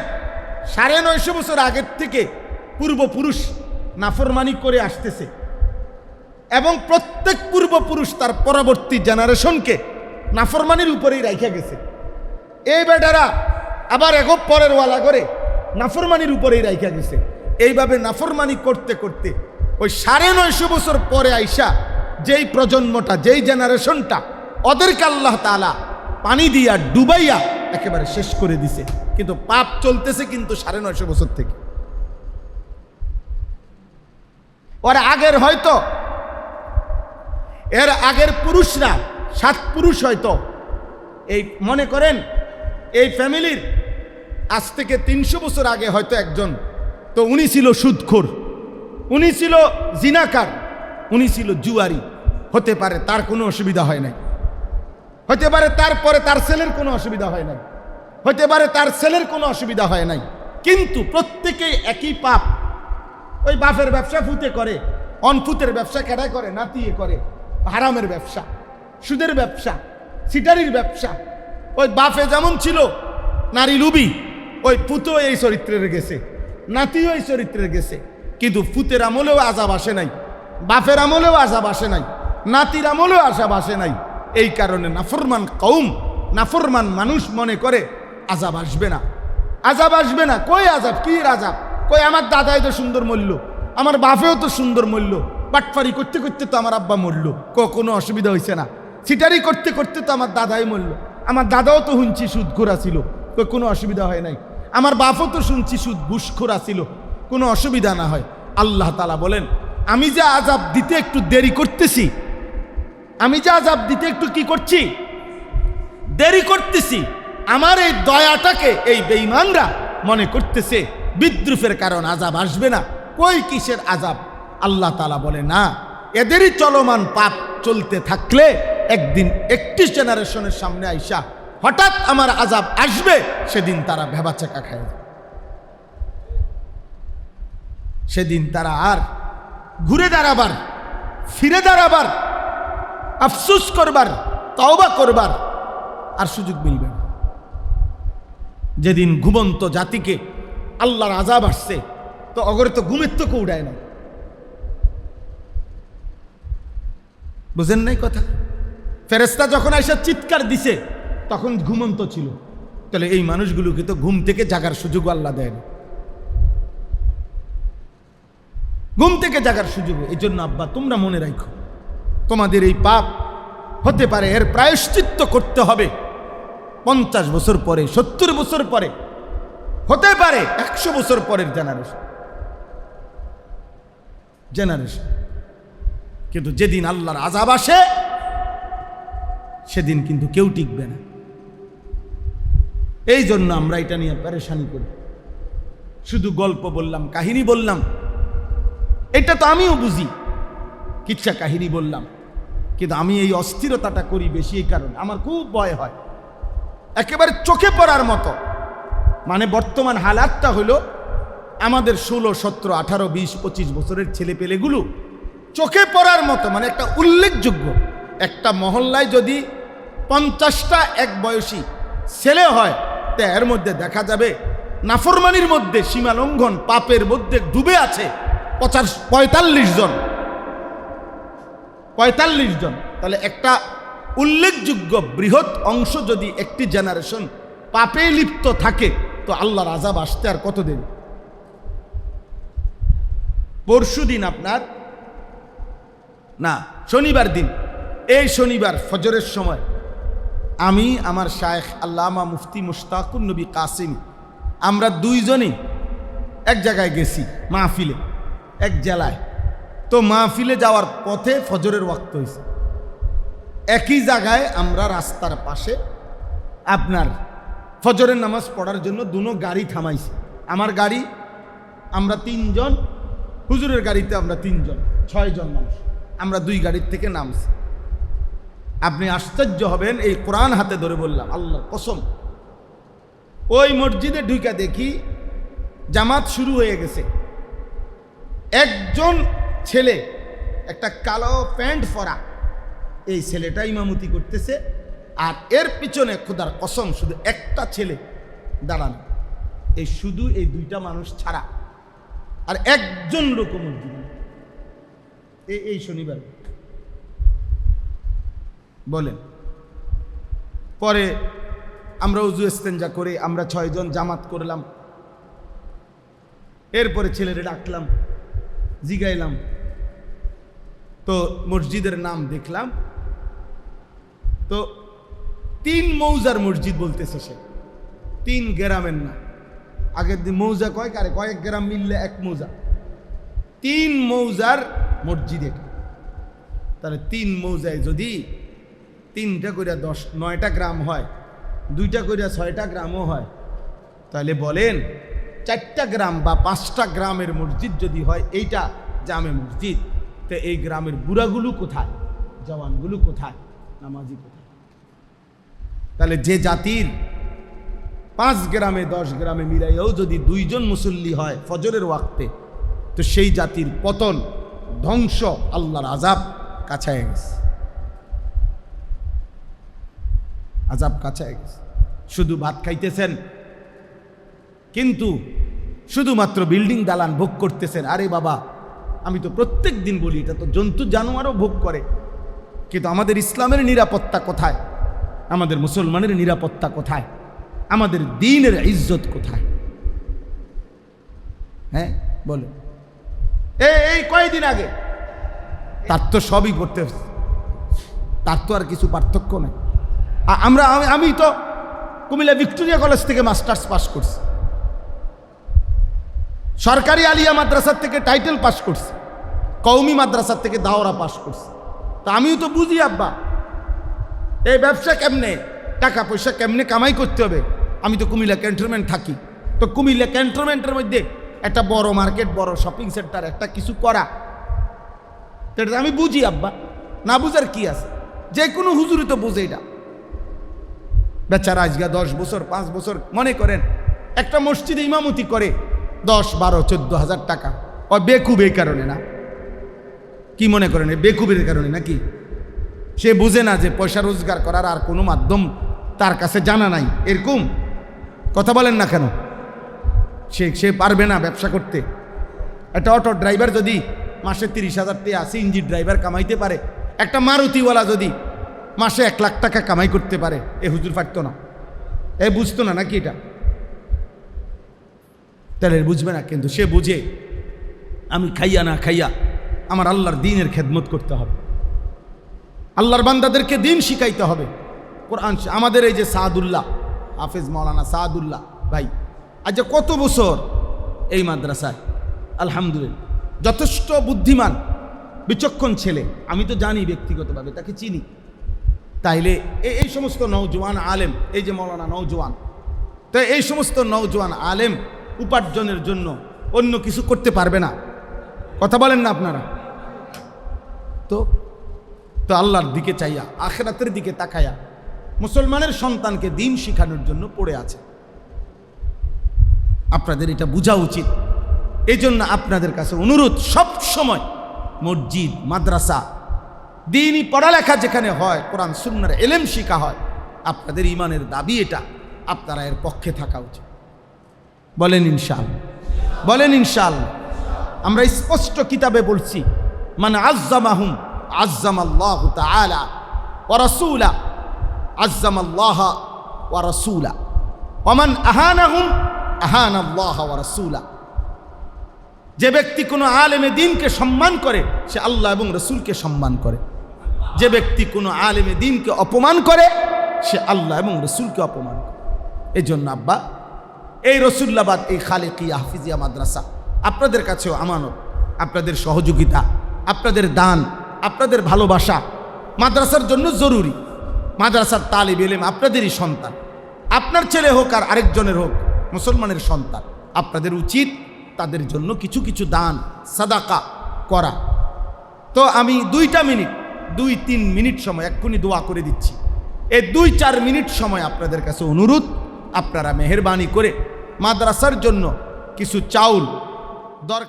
950 বছর আগের থেকে পূর্বপুরুষ নাফরমানি করে আসতেছে এবং প্রত্যেক পূর্বপুরুষ তার পরবর্তী জেনারেশনকে নাফরমানির উপরেই রাইখা গেছে। এই বেটারা আবার এগো পরের ওয়ালা করে নাফরমানির উপরেই রাইখা গেছে। এইভাবে নাফরমানি করতে করতে ওই 950 বছর পরে আইসা যেই প্রজন্মটা, যেই জেনারেশনটা, ওদেরকে আল্লাহ তাআলা পানি দিয়া ডুবাইয়া একেবারে শেষ করে দিছে। কিন্তু পাপ চলতেছে কিন্তু 950 বছর থেকে। ওর আগের হয়তো এর আগের পুরুষরা 7 পুরুষ হয়তো, এই মনে করেন এই ফ্যামিলির আজ থেকে 300 বছর আগে হয়তো একজন, তো উনি ছিল সুদখোর, উনি ছিল জিনাকার, উনি ছিল জুয়ারি। হতে পারে তার কোনো অসুবিধা হয় নাই, হতে পারে তারপরে তার ছেলের কোনো অসুবিধা হয় নাই, হতে পারে তার ছেলের কোনো অসুবিধা হয় নাই, কিন্তু প্রত্যেকেই একই পাপ। ওই বাপের ব্যবসা ফুতে করে, অনফুতের ব্যবসা কেডা করে, নাতিয়ে করে, হারামের ব্যবসা, সুদের ব্যবসা, সিটারির ব্যবসা। ওই বাপে যেমন ছিল নারী লুবি, ওই পুতো এই চরিত্রের গেছে, নাতিও এই চরিত্রের গেছে। কিন্তু ফুতের আমলেও আযাব আসে নাই, বাপের আমলেও আযাব আসে নাই, নাতির আমলেও আযাব আসে নাই। এই কারণে নাফরমান কওম, নাফরমান মানুষ মনে করে আযাব আসবে না, আযাব আসবে না। কই আযাব? কি আযাব? কই আমার দাদাই তো সুন্দর মরল, আমার বাপেও তো সুন্দর মরল, বাটফারি করতে করতে তো আমার আব্বা মরল, কোনো অসুবিধা হয়েছে না। সিটারি করতে করতে তো আমার দাদাই মরল, আমার দাদাও তো শুনছি সুদ ঘোরা ছিল, কোনো অসুবিধা হয় নাই। আমার বাপও তো শুনছি সুদ ঘুষখোরা ছিল, কোনো অসুবিধা না হয়। আল্লাহ তাআলা বলেন, আমি যে আযাব দিতে একটু দেরি করতেছি, আমি যে আযাব দিতে একটু কি করছি, দেরি করতেছি, আমার এই দয়াটাকে এই বেঈমানরা মনে করতেছে বিদ্রুপের কারণ আযাব আসবে না। কই কিসের আযাব? আল্লাহ তাআলা বলে না, এদেরই চলমান পাপ চলতে থাকলে একদিন একটি জেনারেশনের সামনে আইসা হঠাৎ আমার আযাব আসবে, সেদিন তারা ভেবাচাকা খায় যাবে। সেদিন তারা আর ঘুরে দাঁড়াবার, ফিরে দাঁড়াবার, আফসোস করবার, তওবা করবার আর সুযোগ মিলবে না। যেদিন ঘুমন্ত জাতিকে আল্লাহর আযাব আসছে, তো অগরে তো ঘুমের তো কেউ উড়ায় না। বুঝেন নাই কথা? ফেরেশতা যখন আইসা চিৎকার দিছে তখন ঘুমন্ত ছিল, তাহলে এই মানুষগুলোকে তো ঘুম থেকে জাগার সুযোগ আল্লাহ দেয় না, ঘুম থেকে জাগার সুযোগ। এই জন্য আব্বা তোমরা মনে রাখো, তোমাদের এই পাপ হতে পারে এর প্রায়শ্চিত্ত করতে হবে 50 বছর পরে, 70 বছর পরে, হতে পারে 100 বছর পরের জেনারেশন। কিন্তু যেদিন আল্লাহর আযাব আসে সেদিন কিন্তু কেউ টিকবে না। এই জন্য আমরা এটা নিয়ে পেরেশানি করি। শুধু গল্প বললাম, কাহিনী বললাম, এটা তো আমিও বুঝি, কিচ্ছা কাহিনী বললাম, কিন্তু আমি এই অস্থিরতাটা করি বেশি এই কারণে আমার খুব ভয় হয়। একেবারে চোখে পড়ার মতো। মানে বর্তমান হালাতটা হলো আমাদের 16, 17, 18, 20, 25 বছরের ছেলেপেলেগুলো চোখে পড়ার মতো, মানে একটা উল্লেখযোগ্য। একটা মহল্লায় যদি 50টা এক বয়সী ছেলে হয়, তা এর মধ্যে দেখা যাবে নাফরমানির মধ্যে, সীমালঙ্ঘন পাপের মধ্যে ডুবে আছে 45 জন। 45 জন। তাহলে একটা উল্লেখযোগ্য বৃহৎ অংশ যদি একটি জেনারেশন পাপে লিপ্ত থাকে, তো আল্লাহর আযাব আসতে আর কত দিন? পরশুদিন আপনার না, শনিবার দিন, এই শনিবার ফজরের সময় আমি আমার শায়েখ আল্লামা মুফতি মুশতাকুন নবী কাসিমি, আমরা দুইজনেই এক জায়গায় গেছি মাহফিলে, এক জেলায়। তো মাহফিলে যাওয়ার পথে ফজরের ওয়াক্ত হয়েছে। একই জায়গায় আমরা রাস্তার পাশে আপনার ফজরের নামাজ পড়ার জন্য দুটো গাড়ি থামাইছি। আমার গাড়ি আমরা 3 জন, হুজুরের গাড়িতে আমরা 3 জন, 6 জন মানুষ। আমরা 2 গাড়ির থেকে নামছি। আপনি আশ্চর্য হবেন, এই কোরআন হাতে ধরে বললাম, আল্লাহর কসম। ওই মসজিদে ঢুকে দেখি জামাত শুরু হয়ে গেছে। একজন ছেলে, একটা কালো প্যান্ট পরা এই ছেলেটা ইমামতি করতেছে, আর এর পিছনে খোদার কসম শুধু একটা ছেলে দাঁড়ানো, এই শুধু এই 2টা মানুষ ছাড়া আর একজন লোক মসজিদে। এই শনিবার বলেন। পরে আমরা উজু ইস্তেঞ্জা করে আমরা 6 জন জামাত করলাম। এরপরে ছেলেরে ডাকলাম, জিগাইলাম, তো মসজিদের নাম দেখলাম, তো 3 মৌজার মসজিদ বলতেছে সে, 3 গ্রামের না। আগের দিন মৌজা কয়েক গ্রাম মিললে 1 মৌজা, 3 মৌজার মসজিদ এটা। তাহলে 3 মৌজায় যদি 3টা করে 9টা গ্রাম হয়, 2টা করে 6টা গ্রামও হয়, তাহলে বলেন 4টা গ্রাম বা 5টা গ্রামের মসজিদ যদি হয় এইটা জামে মসজিদ, তো এই গ্রামের বুড়াগুলো কোথায়, জওয়ানগুলো কোথায়, নামাজি কোথায়? তাহলে যে জাতির 5 গ্রামে 10 গ্রামে মিলাইয়াও যদি 2 জন মুসল্লি হয় ফজরের ওয়াক্তে, তো সেই জাতির পতন, ধ্বংস, আল্লাহর আযাব কাছায় গেছে। আযাব কাছায় গেছে। শুধু ভাত খাইতেছেন, কিন্তু শুধুমাত্র বিল্ডিং দালান ভোগ করতেছেন। আরে বাবা, আমি তো প্রত্যেক দিন বলি, এটা তো জন্তু জানোয়ারও ভোগ করে। কিন্তু আমাদের ইসলামের নিরাপত্তা কোথায়? আমাদের মুসলমানের নিরাপত্তা কোথায়? আমাদের দ্বীনের ইজ্জত কোথায়? হ্যাঁ বলে, এই কয়েকদিন আগে তার তো সবই করতে, তার তো আর কিছু পার্থক্য নেই। আমি তো কুমিল্লা ভিক্টোরিয়া কলেজ থেকে মাস্টার্স পাস করছি, সরকারি আলিয়া মাদ্রাসার থেকে টাইটেল পাস করছি, কওমি মাদ্রাসার থেকে দাওরা পাস করছি। তা আমিও তো বুঝি আব্বা, এই ব্যবসা কেমনে, টাকা পয়সা কেমনে কামাই করতে হবে। আমি তো কুমিল্লা ক্যান্টনমেন্ট থাকি, তো কুমিল্লা ক্যান্টনমেন্টের মধ্যে একটা বড় মার্কেট, বড় শপিং সেন্টার, একটা কিছু করা, এটা আমি বুঝি আব্বা, না বুঝার কি আছে? যে কোনো হুজুরি তো বুঝে এটা। বেচারা আজকে 10 বছর 5 বছর মনে করেন একটা মসজিদে ইমামতি করে 10, 12, 14 হাজার টাকা। ও বেকুব এই কারণে না, কি মনে করেন বেকুবের কারণে নাকি? সে বুঝে না যে পয়সা রোজগার করার আর কোনো মাধ্যম তার কাছে জানা নাই, এরকম কথা বলেন না কেন? সে পারবে না ব্যবসা করতে। একটা অটো ড্রাইভার যদি মাসে 30,000 টাকা, সিএনজি ড্রাইভার কামাইতে পারে, একটা মারুতিওয়ালা যদি মাসে 1 লাখ টাকা কামাই করতে পারে, এ হুজুর পারতো না? এ বুঝতো না নাকি এটা? তাহলে বুঝবে না, কিন্তু সে বুঝে আমি খাইয়া না খাইয়া আমার আল্লাহর দ্বীনের খেদমত করতে হবে, আল্লাহর বান্দাদেরকে দ্বীন শিখাইতে হবে। কোরআন আমাদের এই যে সাদুল্লাহ, হাফেজ মাওলানা সাদুল্লাহ ভাই, আজ কত বছর এই মাদ্রাসায়, আলহামদুলিল্লাহ, যথেষ্ট বুদ্ধিমান বিচক্ষণ ছেলে। আমি তো জানি ব্যক্তিগতভাবে, তাকে চিনি। তাইলে এই সমস্ত নওজোয়ান আলেম, এই যে মাওলানা নওজোয়ান, তো এই সমস্ত নওজোয়ান আলেম উপার্জনের জন্য অন্য কিছু করতে পারবে না, কথা বলেন না আপনারা? তো আল্লাহর দিকে চাইয়া, আখিরাতের দিকে তাকায়া মুসলমানের সন্তানকে দিন শিখানোর জন্য পড়ে আছে। আপনাদের এটা বোঝা উচিত। এই জন্য আপনাদের কাছে অনুরোধ, সব সময় মসজিদ, মাদ্রাসা, দিনই পড়ালেখা যেখানে হয়, কোরআন সুন্নাহর ইলম শিখা হয়, আপনাদের ঈমানের দাবি এটা, আপনারা এর পক্ষে থাকা উচিত। বলেন ইনশাআল্লাহ, বলেন ইনশাআল্লাহ। আমরা স্পষ্ট কিতাবে বলছি, মান আযযামাহুম আযযামাল্লাহু তাআলা ওয়া রাসূলা, আযযামাল্লাহ ওয়া রাসূলা, ওয়া মান আহানাহুম আহানাল্লাহ ওয়া রাসূলা। যে ব্যক্তি কোনো আলেমে দ্বীনকে সম্মান করে, সে আল্লাহ এবং রসুলকে সম্মান করে। যে ব্যক্তি কোনো আলেমে দ্বীনকে অপমান করে, সে আল্লাহ এবং রসুলকে অপমান করে। এই জন্য আব্বা, এই রসুল্লাবাদ, এই খালেকিয়া হাফিজিয়া মাদ্রাসা আপনাদের কাছেও আমানত। আপনাদের সহযোগিতা, আপনাদের দান, আপনাদের ভালোবাসা মাদ্রাসার জন্য জরুরি। মাদ্রাসার তালিব ইলম আপনাদেরই সন্তান। আপনার ছেলে হোক আর আরেকজনের হোক, মুসলমানের সন্তান। আপনাদের উচিত তাদের জন্য কিছু কিছু দান, সাদাকা করা। তো আমি 2-3 মিনিট সময় এক্ষুনি দোয়া করে দিচ্ছি। এই 2-4 মিনিট সময় আপনাদের কাছে অনুরোধ, আপনারা মেহেরবানি করে মাদ্রাসার জন্য কিছু চাউল দরকার।